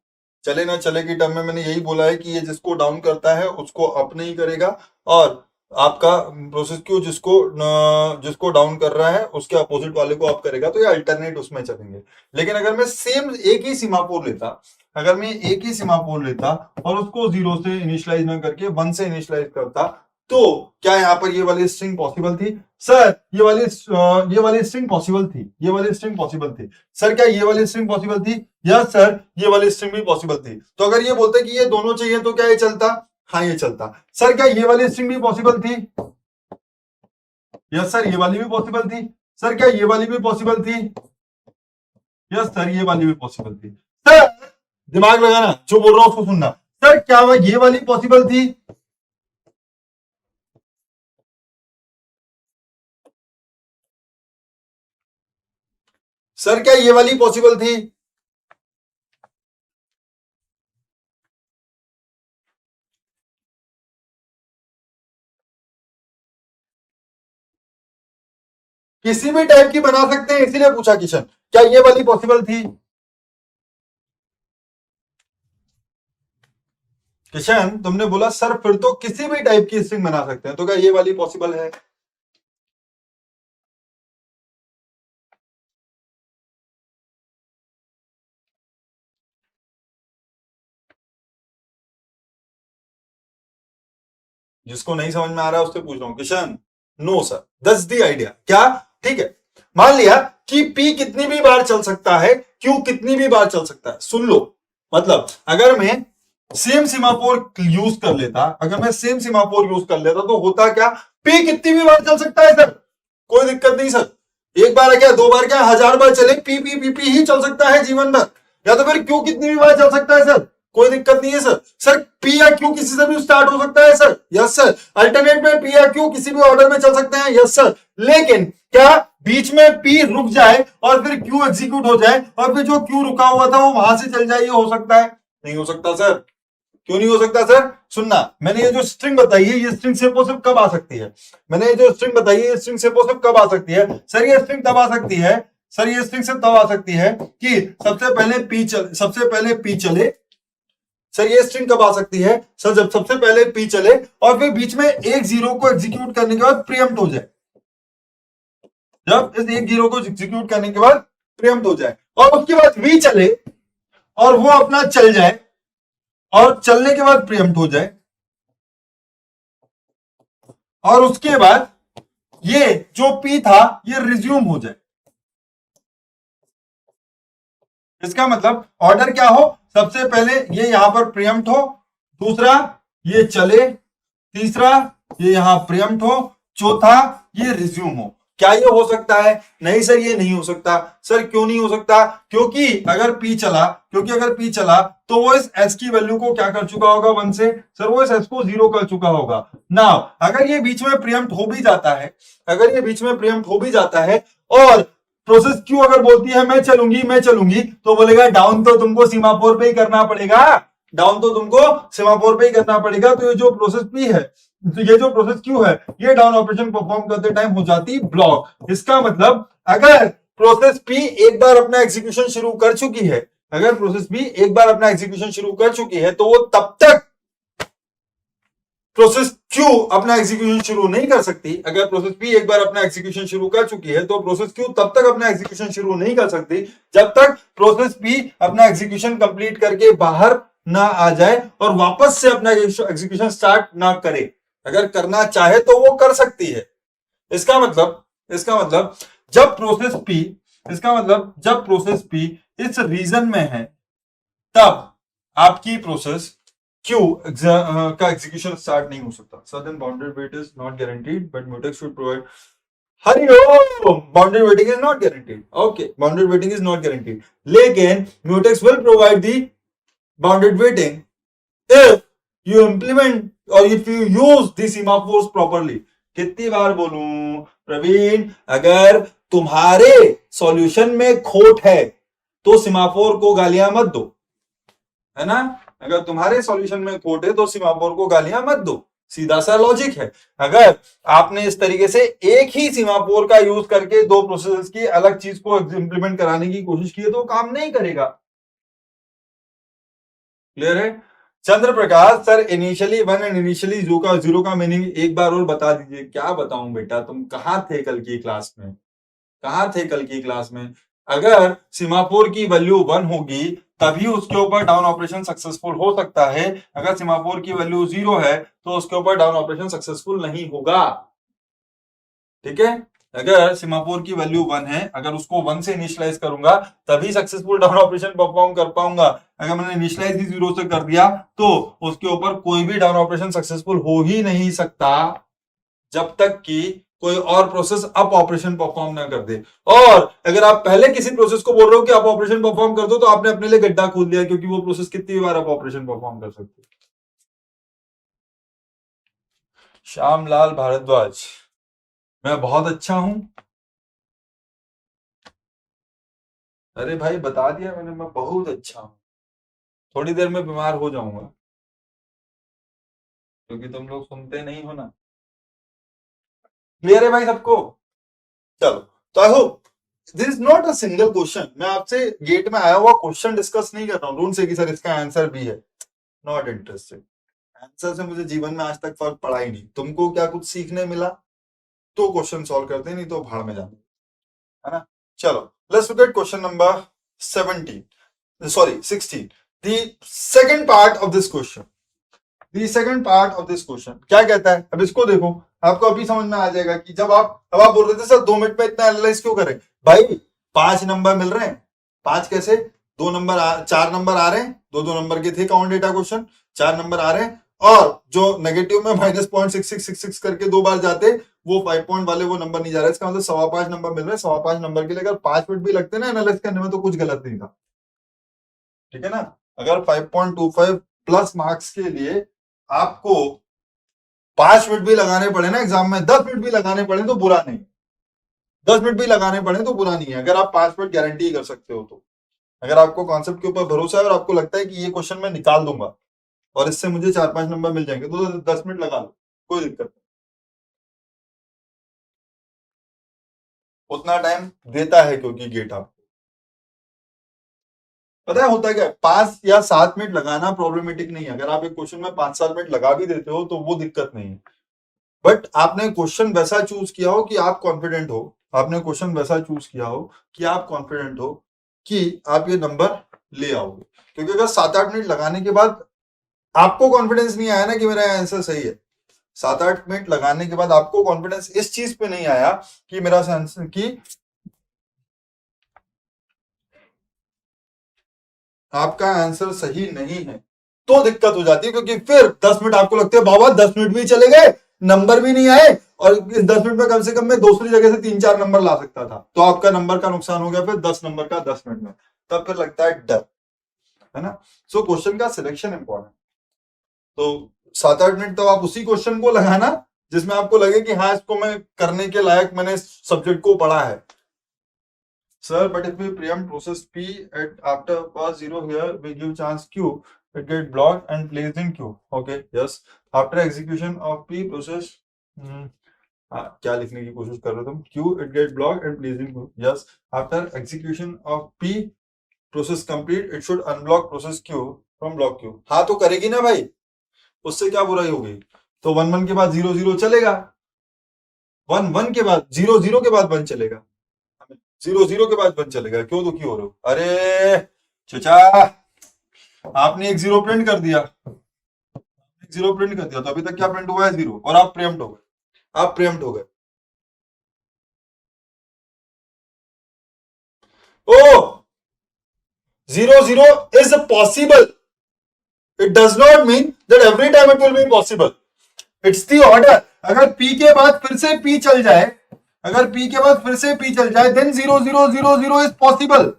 Speaker 1: चले ना चले की टर्म में मैंने यही बोला है कि ये जिसको डाउन करता है उसको अप नहीं करेगा, और आपका प्रोसेस क्यू जिसको डाउन कर रहा है उसके अपोजिट वाले को अप करेगा। तो ये अल्टरनेट उसमें चलेंगे। लेकिन अगर मैं सेम एक ही सीमाफोर लेता, अगर मैं एक ही सीमाफोर लेता और उसको 0 से इनिशियलाइज ना करके 1 से इनिशियलाइज करता, तो क्या यहाँ पर ये वाली स्ट्रिंग पॉसिबल थी? सर ये वाली स्ट्रिंग पॉसिबल थी, ये वाली स्ट्रिंग पॉसिबल थी। सर क्या ये वाली स्ट्रिंग पॉसिबल थी? यस सर, ये वाली स्ट्रिंग भी पॉसिबल थी। तो अगर ये बोलते कि ये दोनों चाहिए तो क्या ये चलता? हाँ ये चलता। सर क्या ये वाली स्ट्रिंग भी पॉसिबल थी? यस सर, ये वाली भी पॉसिबल थी। सर क्या ये वाली भी पॉसिबल थी? यस सर, ये वाली भी पॉसिबल थी। सर दिमाग लगाना, जो बोल रहा हूं उसको सुनना। सर क्या ये वाली पॉसिबल थी? सर क्या ये वाली पॉसिबल थी? किसी भी टाइप की बना सकते हैं, इसीलिए पूछा किशन। क्या ये वाली पॉसिबल थी? किशन तुमने बोला सर फिर तो किसी भी टाइप की स्ट्रिंग बना सकते हैं, तो क्या ये वाली पॉसिबल है? जिसको नहीं समझ में आ रहा है उससे पूछ रहा हूं Kishan. No sir, that's the idea. क्या? ठीक है, मान लिया कि पी कितनी भी बार चल सकता है, क्यू कितनी भी बार चल सकता है। सुन लो, मतलब अगर मैं सेम सीमाफोर यूज कर लेता, अगर मैं सेम सीमाफोर यूज कर लेता तो होता क्या, पी कितनी भी बार चल सकता है सर, कोई दिक्कत नहीं सर। एक बार क्या, दो बार क्या, हजार बार चले, पी पी पी पी ही चल सकता है जीवन भर। या तो फिर क्यू कितनी भी बार चल सकता है सर, कोई दिक्कत नहीं है सर। सर पी या क्यू किसी से भी स्टार्ट हो सकता है सर, यस सर। अल्टरनेट में पी या क्यू किसी भी ऑर्डर में चल सकते हैं, यस सर। लेकिन क्या बीच में पी रुक जाए और फिर क्यू एग्जीक्यूट हो जाए और फिर जो क्यू रुका हुआ था वो वहां से चल जाए, ये हो सकता है? नहीं हो सकता सर। क्यों नहीं हो सकता सर? सुनना, मैंने ये जो स्ट्रिंग बताई है, ये स्ट्रिंग सिर्फ और सिर्फ कब आ सकती है? मैंने ये जो स्ट्रिंग बताई है, ये स्ट्रिंग सिर्फ और सिर्फ कब आ सकती है सर? ये स्ट्रिंग तब आ सकती है सर, ये स्ट्रिंग सिर्फ तब आ सकती है कि सबसे पहले पी चले। सर ये स्ट्रिंग कब आ सकती है सर? जब सबसे पहले पी चले और फिर बीच में एक जीरो को एग्जीक्यूट करने के बाद प्रीएम्प्ट हो जाए। जब इस एक जीरो को एग्जीक्यूट करने के बाद प्रीएम्प्ट हो जाए और उसके बाद वी चले और वो अपना चल जाए और चलने के बाद प्रीएम्प्ट हो जाए और उसके बाद ये जो पी था ये रिज्यूम हो जाए। इसका मतलब ऑर्डर क्या हो, सबसे पहले ये यहां पर प्रीएम्प्ट हो, दूसरा ये चले, तीसरा ये यहां प्रीएम्प्ट हो, चौथा ये रिज्यूम हो। क्या ये हो सकता है? नहीं सर, ये नहीं हो सकता। सर क्यों नहीं हो सकता? क्योंकि अगर पी चला तो वो इस एस की वैल्यू को क्या कर चुका होगा, वन से। सर वो इस एस को जीरो कर चुका होगा। नाउ अगर ये बीच में प्रीएम्प्ट हो भी जाता है, अगर ये बीच में प्रीएम्प्ट हो भी जाता है और प्रोसेस क्यू अगर बोलती है मैं चलूंगी, तो बोलेगा डाउन तो तुमको सीमाफोर पे ही करना पड़ेगा, डाउन तो तुमको सीमाफोर पे ही करना पड़ेगा। तो ये जो प्रोसेस पी है, तो ये जो प्रोसेस क्यू है, ये डाउन ऑपरेशन परफॉर्म करते टाइम हो जाती ब्लॉक। इसका मतलब अगर प्रोसेस पी एक बार अपना एग्जीक्यूशन शुरू कर चुकी है, अगर प्रोसेस पी एक बार अपना एग्जीक्यूशन शुरू कर चुकी है, तो वो तब तक प्रोसेस क्यू अपना एग्जीक्यूशन शुरू नहीं कर सकती। अगर प्रोसेस पी एक बार अपना एग्जीक्यूशन शुरू कर चुकी है तो प्रोसेस क्यू तब तक अपना एग्जीक्यूशन शुरू नहीं कर सकती जब तक प्रोसेस पी अपना एग्जीक्यूशन कंप्लीट करके बाहर ना आ जाए और वापस से अपना एग्जीक्यूशन स्टार्ट ना करे। अगर करना चाहे तो वो कर सकती है। इसका मतलब जब प्रोसेस पी इसका मतलब जब प्रोसेस पी इस रीजन में है, तब आपकी प्रोसेस क्यू का एग्जीक्यूशन स्टार्ट नहीं हो सकता। Certain bounded wait is not guaranteed but mutex should provide. Hariom, bounded waiting is not guaranteed. Okay, bounded waiting is not guaranteed, लेकिन mutex will provide the bounded waiting if you implement or if you use the semaphores properly। कितनी बार बोलूं प्रवीण, अगर तुम्हारे solution में खोट है तो सिमाफोर को गालियां मत दो, है ना। अगर तुम्हारे सॉल्यूशन में खोट है तो सिमाफोर को गालियां मत दो, सीधा सा लॉजिक है। अगर आपने इस तरीके से एक ही सिमाफोर का यूज करके दो प्रोसेस की अलग चीज को इंप्लीमेंट कराने की कोशिश की है तो काम नहीं करेगा। क्लियर है? Chandra Prakash sir, initially one and initially zero का मीनिंग एक बार और बता दीजिए। क्या बताऊं बेटा, तुम कहां थे कल की क्लास में, कहां थे कल की क्लास में? अगर सिमाफोर की वैल्यू वन होगी तभी उसके ऊपर डाउन ऑपरेशन सक्सेसफुल हो सकता है। अगर सिमाफोर की वैल्यू जीरो है तो उसके ऊपर डाउन ऑपरेशन सक्सेसफुल नहीं होगा। ठीक है, अगर सिमाफोर की वैल्यू वन है, अगर उसको वन से इनिशियलाइज करूंगा तभी सक्सेसफुल डाउन ऑपरेशन परफॉर्म कर पाऊंगा। अगर मैंने इनिशियलाइज ही जीरो से कर दिया तो उसके ऊपर कोई भी डाउन ऑपरेशन सक्सेसफुल हो ही नहीं सकता जब तक कि कोई और प्रोसेस अप ऑपरेशन परफॉर्म ना कर दे। और अगर आप पहले किसी प्रोसेस को बोल रहे हो कि अप ऑपरेशन परफॉर्म कर दो, तो आपने अपने लिए गड्ढा खोल दिया, क्योंकि वो प्रोसेस कितनी बार अप ऑपरेशन परफॉर्म कर सकती है। श्यामलाल भारद्वाज, मैं बहुत अच्छा हूं। अरे भाई बता दिया मैंने, मैं बहुत अच्छा हूं। थोड़ी देर में बीमार हो जाऊंगा क्योंकि तुम लोग सुनते नहीं हो ना। क्लियर है भाई सबको? चलो, तो I hope this is not a single question. मैं आपसे गेट में आया हुआ क्वेश्चन डिस्कस नहीं कर रहा हूँ, डोंट से कि सर इसका आंसर भी है, नॉट इंटरेस्टेड। आंसर से मुझे जीवन में आज तक फर्क पड़ा ही नहीं। तुमको क्या कुछ सीखने मिला तो क्वेश्चन सॉल्व करते, नहीं तो भाड़ में जाना, है ना। चलो, let's look at question number 17, sorry 16, the second part of this question. The second part of this question क्या कहता है, अब इसको देखो, आपको अभी समझ में आ जाएगा कि जब आप बोल रहे थे सर 2 मिनट में इतना एनालाइज क्यों करें। भाई 5 नंबर मिल रहे हैं, 5 कैसे, 4 नंबर आ रहे हैं, दो दो नंबर के थे काउंट डेटा क्वेश्चन, 4 नंबर आ रहे हैं, और जो नेगेटिव में -0.6666 करके 2 बार जाते, वो 5 पॉइंट वाले वो नंबर नहीं जा रहा है। इसका मतलब 5.25 नंबर मिल रहे हैं। 5.25 नंबर के लिए अगर 5 मिनट भी लगते ना एनालाइज करने में, तो कुछ गलत नहीं था, ठीक है ना। अगर 5.25 प्लस मार्क्स के लिए आपको 5 मिनट भी लगाने पड़े ना एग्जाम में, 10 मिनट भी लगाने पड़े तो बुरा नहीं, 10 मिनट भी लगाने पड़े तो बुरा नहीं है, अगर आप 5 मिनट गारंटी कर सकते हो तो। अगर आपको कॉन्सेप्ट के ऊपर भरोसा है और आपको लगता है कि ये क्वेश्चन मैं निकाल दूंगा और इससे मुझे 4-5 नंबर मिल जाएंगे, तो 10 मिनट लगा लो, कोई दिक्कत नहीं। उतना टाइम देता है क्योंकि गेट आप, पता है होता क्या है, 5 या 7 मिनट लगाना प्रॉब्लमेटिक नहीं है। अगर आप एक क्वेश्चन में 5-7 मिनट लगा भी देते हो तो वो दिक्कत नहीं है। बट आपने क्वेश्चन वैसा चूज किया हो कि आप कॉन्फिडेंट हो, आपने क्वेश्चन वैसा चूज किया हो कि आप कॉन्फिडेंट हो कि आप ये नंबर ले आओगे। क्योंकि अगर 7-8 मिनट लगाने के बाद आपको कॉन्फिडेंस नहीं आया ना कि मेरा आंसर सही है, 7-8 मिनट लगाने के बाद आपको कॉन्फिडेंस इस चीज पे नहीं आया कि मेरा आंसर कि आपका आंसर सही नहीं है, तो दिक्कत हो जाती है। क्योंकि फिर 10 मिनट आपको लगते हैं बाबा 10 मिनट भी चले गए, नंबर भी नहीं आए, और इस 10 मिनट में कम से कम मैं दूसरी जगह से 3-4 नंबर ला सकता था, तो आपका नंबर का नुकसान हो गया फिर 10 नंबर का 10 मिनट में। तब फिर लगता है डर, है ना। सो क्वेश्चन का सिलेक्शन इंपॉर्टेंट। तो 7-8 मिनट तो आप उसी क्वेश्चन को लगाना जिसमें आपको लगे कि हाँ इसको मैं करने के लायक मैंने सब्जेक्ट को पढ़ा है। Sir, but if we preempt process P at after pass 0 here, we give chance Q, it get blocked and placed in Q. Okay, yes. After execution of P process, क्या लिखने की कोशिश कर रहे हो तुम? Q, it get blocked and placed in Q. Yes. After execution of P process complete, it should unblock process Q from block Q. हाँ तो करेगी ना भाई, उससे क्या बुराई होगी। तो 1-1 के बाद 0-0 चलेगा, 1-1 के बाद 0-0 के बाद 1 चलेगा, 0-0 के बाद 1 चलेगा। क्यों दुखी हो रहे हो? अरे चचा, आपने एक 0 प्रिंट कर दिया, एक 0 प्रिंट कर दिया, तो अभी तक क्या प्रिंट हुआ है? 0, और आप प्रेम्प्ट हो गए, आप प्रेम्प्ट हो गए। ओ 0-0 is possible, it does not mean that every time it will be possible, it's the order. अगर पी के बाद फिर से पी चल जाए, अगर पी के बाद फिर से पी चल जाए, देन 0-0-0-0 इज पॉसिबल।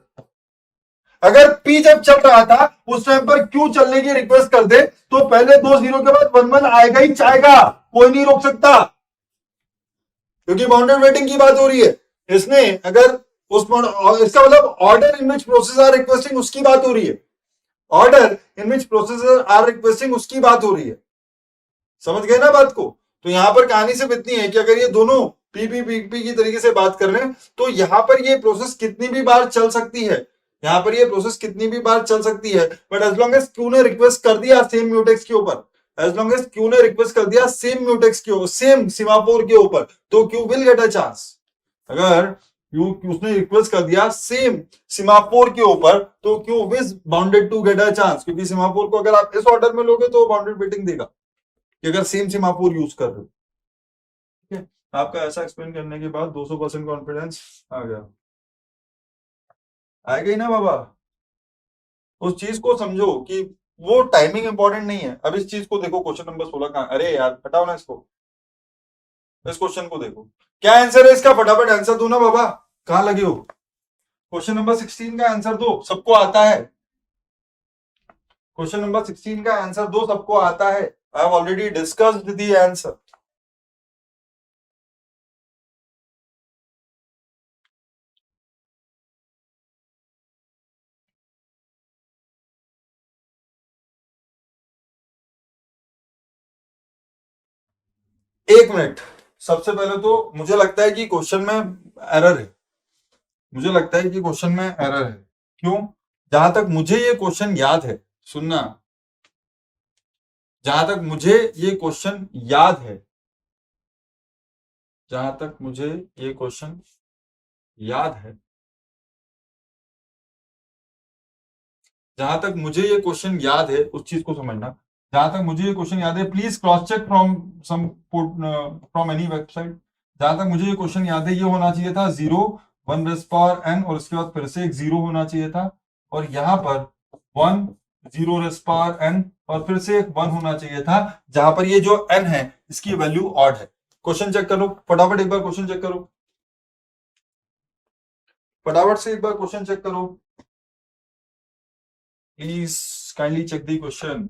Speaker 1: अगर पी जब चल रहा था उस टाइम पर क्यू चलने की रिक्वेस्ट कर दे, तो पहले 2-0 के बाद 1-1 आएगा ही आएगा, कोई नहीं रोक सकता, क्योंकि बाउंडेड वेटिंग की बात हो रही है। इसने अगर उस इसका मतलब order in which process are requesting उसकी बात हो रही है, order in which processor are requesting उसकी बात हो रही है। समझ गए ना बात को। तो यहां पर कहानी सिर्फ इतनी है कि अगर ये दोनों पीपीपीपी की तरीके से बात कर रहे हैं, तो यहां पर ये प्रोसेस कितनी भी बार चल सकती है, यहां पर ये प्रोसेस कितनी भी बार चल सकती है, but as long as Q ने रिक्वेस्ट कर दिया सेम म्यूटेक्स के ऊपर, एज लॉन्ग एज क्यू ने रिक्वेस्ट कर दिया सेम म्यूटेक्स के ऊपर, सेम सीमाफोर के ऊपर, तो Q will get a chance. अगर क्यू उसने रिक्वेस्ट कर दिया सेम सीमाफोर के ऊपर, तो Q is bounded to get a chance, क्योंकि सीमाफोर को अगर आप इस ऑर्डर में लोगे तो बाउंडेड वेटिंग देगा कि अगर सेम सीमाफोर यूज कर रहे हो। ठीक है, आपका ऐसा एक्सप्लेन करने के बाद 200% कॉन्फिडेंस आ गया, आएगा ही ना बाबा। उस चीज को समझो कि वो टाइमिंग इंपॉर्टेंट नहीं है। अब इस चीज को देखो, क्वेश्चन नंबर 16 कहां, अरे यार हटाओ ना इसको, इस क्वेश्चन को देखो, क्या आंसर है इसका, फटाफट आंसर दो ना बाबा, कहां लगे हो। क्वेश्चन नंबर 16 का आंसर दो, सबको आता है। क्वेश्चन नंबर 16 का आंसर दो, सबको आता है। I have already discussed the answer. एक मिनट, सबसे पहले तो मुझे लगता है कि क्वेश्चन में एरर है, मुझे लगता है कि क्वेश्चन में एरर है। क्यों? जहां तक मुझे ये क्वेश्चन याद है, सुनना, जहां तक मुझे ये क्वेश्चन याद है, जहां तक मुझे ये क्वेश्चन याद है, जहां तक मुझे ये क्वेश्चन याद है, उस चीज को समझना। जहां तक मुझे ये क्वेश्चन याद है, please cross check from some from any website. जहां तक मुझे ये क्वेश्चन याद है, ये होना चाहिए था 0 1 रेस पावर n, और उसके बाद फिर से एक 0 होना चाहिए था, और यहां पर 1 0 रेस पावर n, और फिर से एक 1 होना चाहिए था, जहां पर ये जो n है इसकी वैल्यू ऑड है। क्वेश्चन चेक करो फटाफट, एक बार क्वेश्चन चेक करो, फटाफट से एक बार क्वेश्चन चेक करो, please kindly check the question.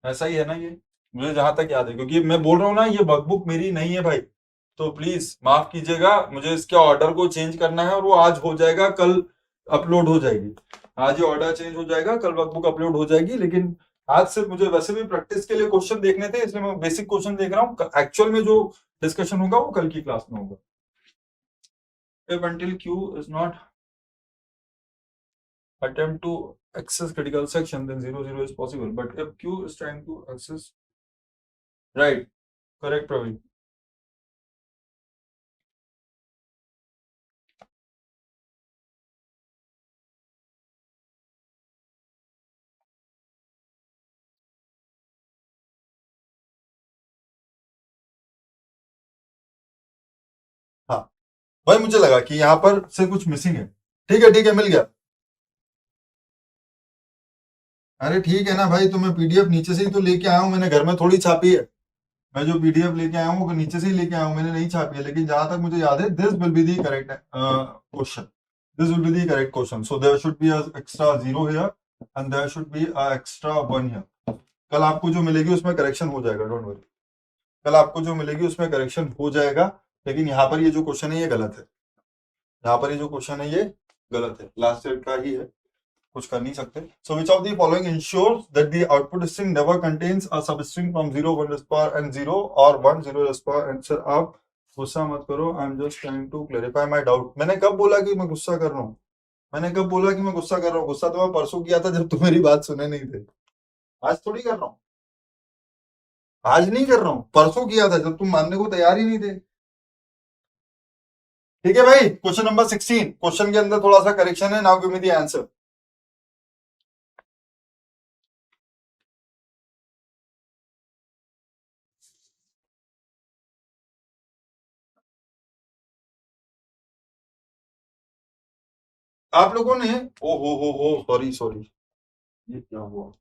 Speaker 1: ऐसा ही है ना ये, मुझे जहां तक याद है, क्योंकि मैं बोल रहा हूँ ना ये वर्कबुक मेरी नहीं है भाई, तो प्लीज माफ कीजिएगा, मुझे इसके ऑर्डर को चेंज करना है, और वो आज हो जाएगा, कल अपलोड हो जाएगी। आज ये ऑर्डर चेंज हो जाएगा, कल वर्कबुक अपलोड हो जाएगी, लेकिन आज सिर्फ मुझे वैसे भी प्रैक्टिस के लिए क्वेश्चन देखने थे, इसलिए मैं बेसिक क्वेश्चन देख रहा हूँ। एक्चुअल में जो डिस्कशन होगा वो कल की क्लास में होगा। If until Q is not attempt to access critical section, then 0 0 is possible, but if Q is trying to access, right, correct Praveen। हाँ भाई, मुझे लगा कि यहाँ पर से कुछ मिसिंग है। ठीक है मिल गया। अरे ठीक है ना भाई, तो मैं पीडीएफ नीचे से ही तो लेके आया हूँ, मैंने घर में थोड़ी छापी है। मैं जो पीडीएफ लेके आया हूँ वो नीचे से ही लेके आया हूँ, मैंने नहीं छापी है। लेकिन जहां तक मुझे याद है, this will be the correct question, this will be the correct question, so there should be extra 0 here and there should be extra 1 here. कल आपको जो मिलेगी उसमें करेक्शन हो जाएगा, डोंट वरी, कल आपको जो मिलेगी उसमें करेक्शन हो जाएगा। लेकिन यहाँ पर ये जो क्वेश्चन है ये गलत है, यहाँ पर ये जो क्वेश्चन है ये गलत है, लास्ट ईयर का ही है, कुछ कर नहीं सकते। So which of the following ensures that the output string never contains a substring from 0 1 raised power n 0 और 1 0 raised power n। सर आप गुस्सा मत करो, I am just trying to clarify my doubt. मैंने कब बोला कि मैं गुस्सा कर रहा हूँ? मैंने कब बोला कि मैं गुस्सा कर रहा हूँ? गुस्सा तो मैं परसों किया था जब तुम मेरी बात सुने नहीं थे। आज थोड़ी कर रहा हूँ, आज नहीं कर रहा हूँ, परसों किया था जब तुम मानने को तैयार ही नहीं थे। ठीक है भाई, क्वेश्चन नंबर 16, क्वेश्चन के अंदर थोड़ा सा करेक्शन है, now give me the answer. आप लोगों ने, ओ हो, सॉरी सॉरी, ये क्या हुआ?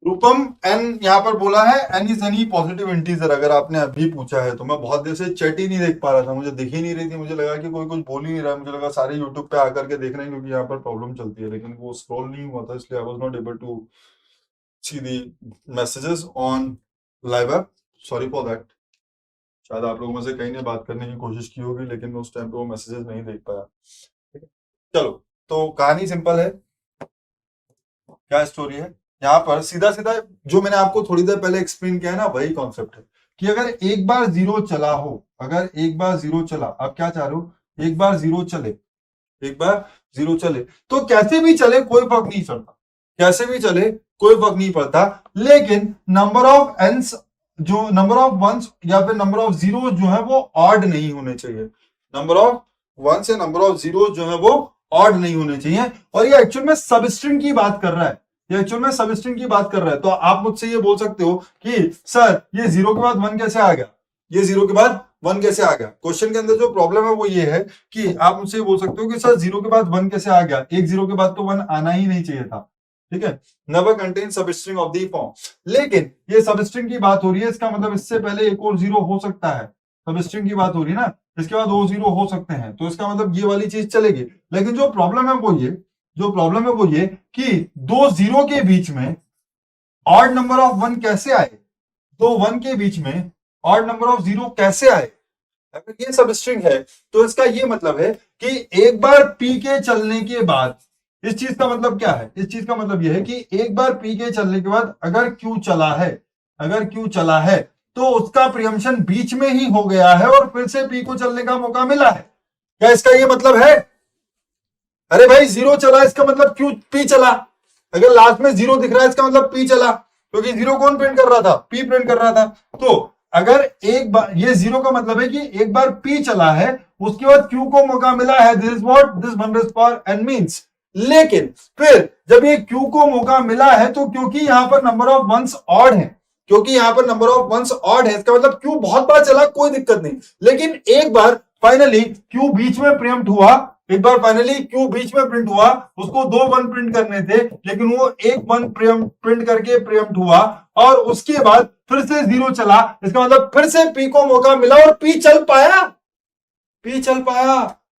Speaker 1: रूपम एन यहाँ पर बोला है, n is any positive integer. अगर आपने अभी पूछा है तो मैं बहुत देर से चैट ही नहीं देख पा रहा था, मुझे दिख ही नहीं रही थी, मुझे लगा कि कोई कुछ बोल ही नहीं रहा है, मुझे लगा सारे यूट्यूब पे आकर के देख रहे हैं, क्योंकि यहाँ पर प्रॉब्लम चलती है, लेकिन वो स्क्रॉल नहीं हुआ था, इसलिए I was not able to see the messages on live app, sorry for that. शायद आप लोगों में से कई ने बात करने की कोशिश की होगी, लेकिन मैं उस टाइम पे वो मैसेजेस नहीं देख पाया। ठीक है, चलो, तो कहानी सिंपल है। क्या स्टोरी है यहाँ पर? सीधा सीधा जो मैंने आपको थोड़ी देर पहले एक्सप्लेन किया है ना, वही कॉन्सेप्ट है कि अगर एक बार 0 चला हो, अगर एक बार 0 चला, आप क्या चाह रहे हो? एक बार 0 चले, एक बार 0 चले, तो कैसे भी चले कोई फर्क नहीं पड़ता, कैसे भी चले कोई फर्क नहीं पड़ता, लेकिन नंबर ऑफ एंस, जो नंबर ऑफ वंस या फिर नंबर ऑफ जीरो जो है वो ऑड नहीं होने चाहिए। नंबर ऑफ वंस या नंबर ऑफ जीरो जो है वो ऑड नहीं होने चाहिए। और ये एक्चुअल में सबस्ट्रिंग की बात कर रहा है, ये एक्चुअल में सबस्ट्रिंग की बात कर रहा है। तो आप मुझसे ये बोल सकते हो कि सर ये 0 के बाद 1 कैसे आ गया, ये 0 के बाद 1 कैसे आ गया? क्वेश्चन के अंदर जो प्रॉब्लम है वो ये है कि आप मुझसे बोल सकते हो कि सर 0 के बाद 1 कैसे आ गया, एक 0 के बाद तो 1 आना ही नहीं चाहिए था। ठीक है, नेवर कंटेन सब स्ट्रिंग ऑफ द फॉर्म। लेकिन ये सब स्ट्रिंग की बात हो रही है, इसका मतलब इससे पहले एक और जीरो हो सकता है। सब स्ट्रिंग की बात हो रही है ना, इसके बाद दो जीरो हो सकते हैं, तो इसका मतलब ये वाली चीज चलेगी। लेकिन जो प्रॉब्लम है वो ये कि दो जीरो के बीच में ऑड नंबर ऑफ वन कैसे आए, दो वन के बीच में ऑड नंबर ऑफ जीरो कैसे आए। अगर ये सब स्ट्रिंग है तो इसका ये मतलब है कि एक बार पी के चलने के बाद, इस चीज का मतलब क्या है, इस चीज का मतलब यह है कि एक बार पी के चलने के बाद अगर क्यू चला है तो उसका प्रियम्पशन बीच में ही हो गया है और फिर से पी को चलने का मौका मिला है। क्या इसका ये मतलब है? अरे भाई जीरो चला इसका मतलब क्यू पी चला, अगर लास्ट में जीरो दिख रहा है इसका मतलब पी चला, क्योंकि जीरो कौन प्रिंट कर रहा था, पी प्रिंट कर रहा था। तो अगर एक बार ये जीरो का मतलब है कि एक बार पी चला है, उसके बाद क्यू को मौका मिला है, this is what this 1 power n means. लेकिन फिर जब ये क्यू को मौका मिला है तो क्योंकि यहां पर नंबर ऑफ वंस ऑड है, इसका मतलब क्यू बहुत बार चला कोई दिक्कत नहीं, लेकिन एक बार फाइनली क्यू बीच में प्रियम्प्ट हुआ, प्रिंट हुआ, उसको दो वन प्रिंट करने थे लेकिन वो एक वन प्रिंट करके प्रियम्प्ट हुआ और उसके बाद फिर से जीरो चला, इसका मतलब फिर से पी को मौका मिला और पी चल पाया।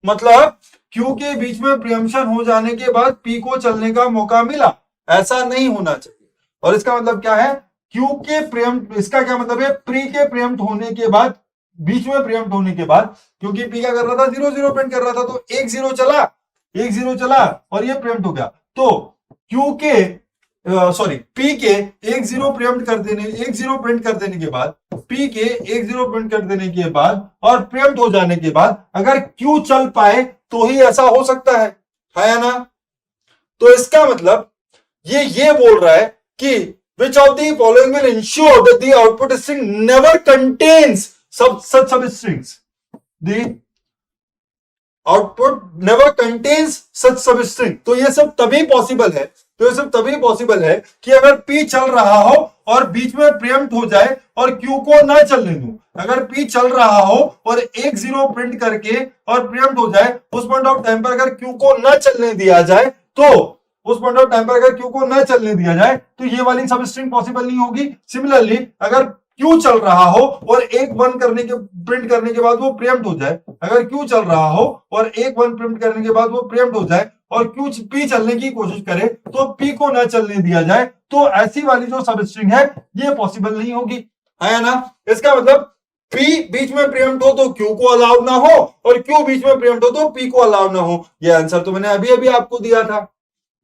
Speaker 1: मतलब क्यू के बीच में प्रियम्पशन हो जाने के बाद पी को चलने का मौका मिला, ऐसा नहीं होना चाहिए। और इसका मतलब क्या है, क्यू के प्रियम्प्ट, इसका क्या मतलब है, प्री के प्रियम्प्ट होने के बाद, बीच में प्रियम्प्ट होने के बाद, क्योंकि पी क्या कर रहा था, जीरो जीरो प्रिंट कर रहा था, तो एक जीरो चला और ये प्रियम्प्ट हो गया। तो क्यू के पी के एक जीरो प्रियम्प्ट कर देने, एक जीरो प्रिंट कर देने के बाद, पी के एक जीरो प्रिंट कर देने के बाद और प्रियम्प्ट हो जाने के बाद अगर क्यू चल पाए तो ही ऐसा हो सकता है या ना। तो इसका मतलब ये बोल रहा है कि which of the following will ensure that the output string never contains such substrings, the output never contains such substring। तो ये सब तभी पॉसिबल है कि अगर P चल रहा हो और बीच में प्रियम्प्ट हो जाए और Q को ना चलने दूं। अगर P चल रहा हो और एक जीरो प्रिंट करके और प्रियम्प्ट हो जाए, उस पॉइंट ऑफ टाइम पर अगर Q को ना चलने दिया जाए तो ये वाली सबस्ट्रिंग पॉसिबल नहीं होगी। सिमिलरली अगर क्यू चल रहा हो और एक वन प्रिंट करने के बाद वो प्रियम्प्ट हो जाए, अगर क्यू चल रहा हो और एक वन प्रिंट करने के बाद वो प्रियम्प्ट हो जाए और क्यू पी चलने की कोशिश करे तो पी को ना चलने दिया जाए, तो ऐसी वाली जो सबस्ट्रिंग है ये पॉसिबल नहीं होगी, है ना। इसका मतलब पी बीच में प्रियम्प्ट हो तो क्यू को अलाउ ना हो और क्यू बीच में प्रियम्प्ट हो तो पी को अलाउ ना हो। ये आंसर तो मैंने अभी आपको दिया था,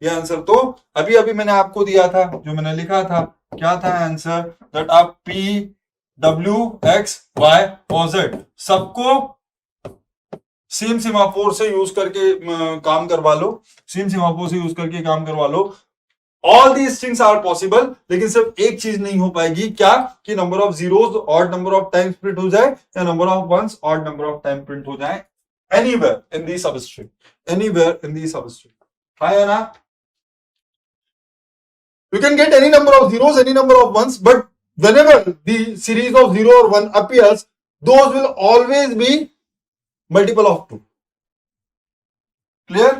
Speaker 1: मैंने आपको दिया था, जो मैंने लिखा था क्या था आंसर, दैट आप पी डब्ल्यू एक्स वाई और जेड सबको सेम सेमाफोर से यूज करके काम करवा लो, all the strings are possible. लेकिन सिर्फ एक चीज नहीं हो पाएगी, क्या, कि number of zeros odd number of times print हो जाए या number of ones odd number of time print हो जाए एनीवेयर इन दी सबस्ट्रिंग, है ना। You can get any number of zeros, any number of ones, but whenever the series of 0 or 1 appears, those will always be multiple of 2. Clear?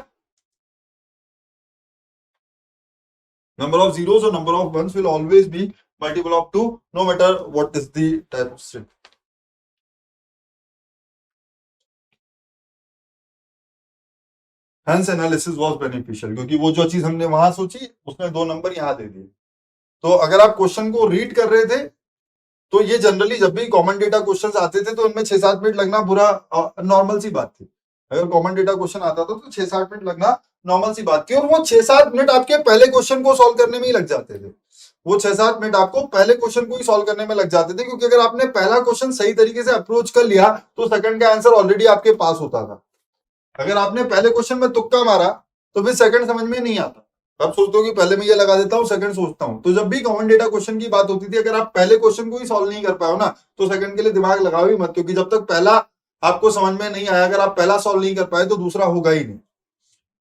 Speaker 1: Number of zeros or number of ones will always be multiple of 2, no matter what is the type of string. Hence analysis was beneficial, क्योंकि वो जो चीज हमने वहां सोची उसने दो number यहां दे दिए। तो अगर आप क्वेश्चन को रीड कर रहे थे तो ये जनरली जब भी कॉमन डेटा क्वेश्चंस आते थे तो इनमें 6-7 मिनट लगना बुरा नॉर्मल सी बात थी। अगर कॉमन डेटा क्वेश्चन आता था तो 6-7 मिनट लगना नॉर्मल सी बात थी, और वो 6-7 मिनट आपके पहले क्वेश्चन को सॉल्व करने में ही लग जाते थे। वो 6-7 मिनट आपको पहले क्वेश्चन को ही सॉल्व करने में लग जाते थे, क्योंकि अगर आपने पहला क्वेश्चन सही तरीके से अप्रोच कर लिया तो सेकंड का आंसर ऑलरेडी आपके पास होता था। अगर आपने पहले क्वेश्चन में तुक्का मारा तो फिर सेकंड समझ में नहीं आता। अब सोचते हो कि पहले मैं ये लगा देता हूँ, सेकंड सोचता हूँ। तो जब भी कॉमन डेटा क्वेश्चन की बात होती थी, अगर आप पहले क्वेश्चन को ही सॉल्व नहीं कर पाओ ना तो सेकंड के लिए दिमाग लगाओ ही मत, क्योंकि जब तक पहला आपको समझ में नहीं आया, अगर आप पहला सॉल्व नहीं कर पाए तो दूसरा होगा ही नहीं,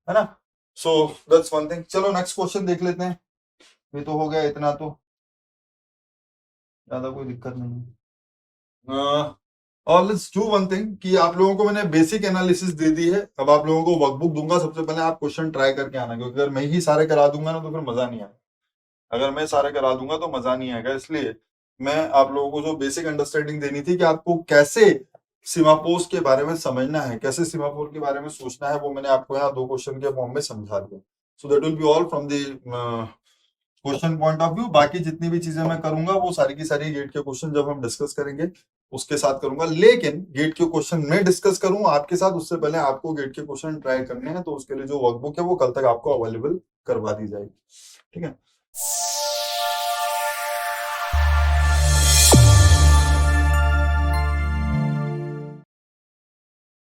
Speaker 1: है ना। So that's one thing. चलो नेक्स्ट क्वेश्चन देख लेते हैं। ये तो हो गया इतना, तो ज्यादा कोई दिक्कत नहीं है। और लेट्स डू वन थिंग कि आप लोगों को मैंने बेसिक एनालिसिस दे दी है, अब आप लोगों को वर्कबुक दूंगा, सबसे पहले आप क्वेश्चन ट्राई करके आना, क्योंकि अगर मैं ही सारे करा दूंगा ना तो फिर मजा नहीं आएगा। अगर मैं सारे करा दूंगा तो मजा नहीं आएगा, इसलिए मैं आप लोगों को जो बेसिक अंडरस्टैंडिंग देनी थी कि आपको कैसे सीमापोस के बारे में समझना है, कैसे सीमापोर के बारे में सोचना है, वो मैंने आपको यहाँ 2 क्वेश्चन के फॉर्म में समझा दिया। So that will be all from the question point of view. बाकी जितनी भी चीजें मैं करूंगा वो सारी की सारी गेट के क्वेश्चन जब हम डिस्कस करेंगे उसके साथ करूंगा, लेकिन गेट के क्वेश्चन मैं डिस्कस करूं आपके साथ उससे पहले आपको गेट के क्वेश्चन ट्राई करने हैं, तो उसके लिए जो वर्कबुक है वो कल तक आपको अवेलेबल करवा दी जाएगी। ठीक है।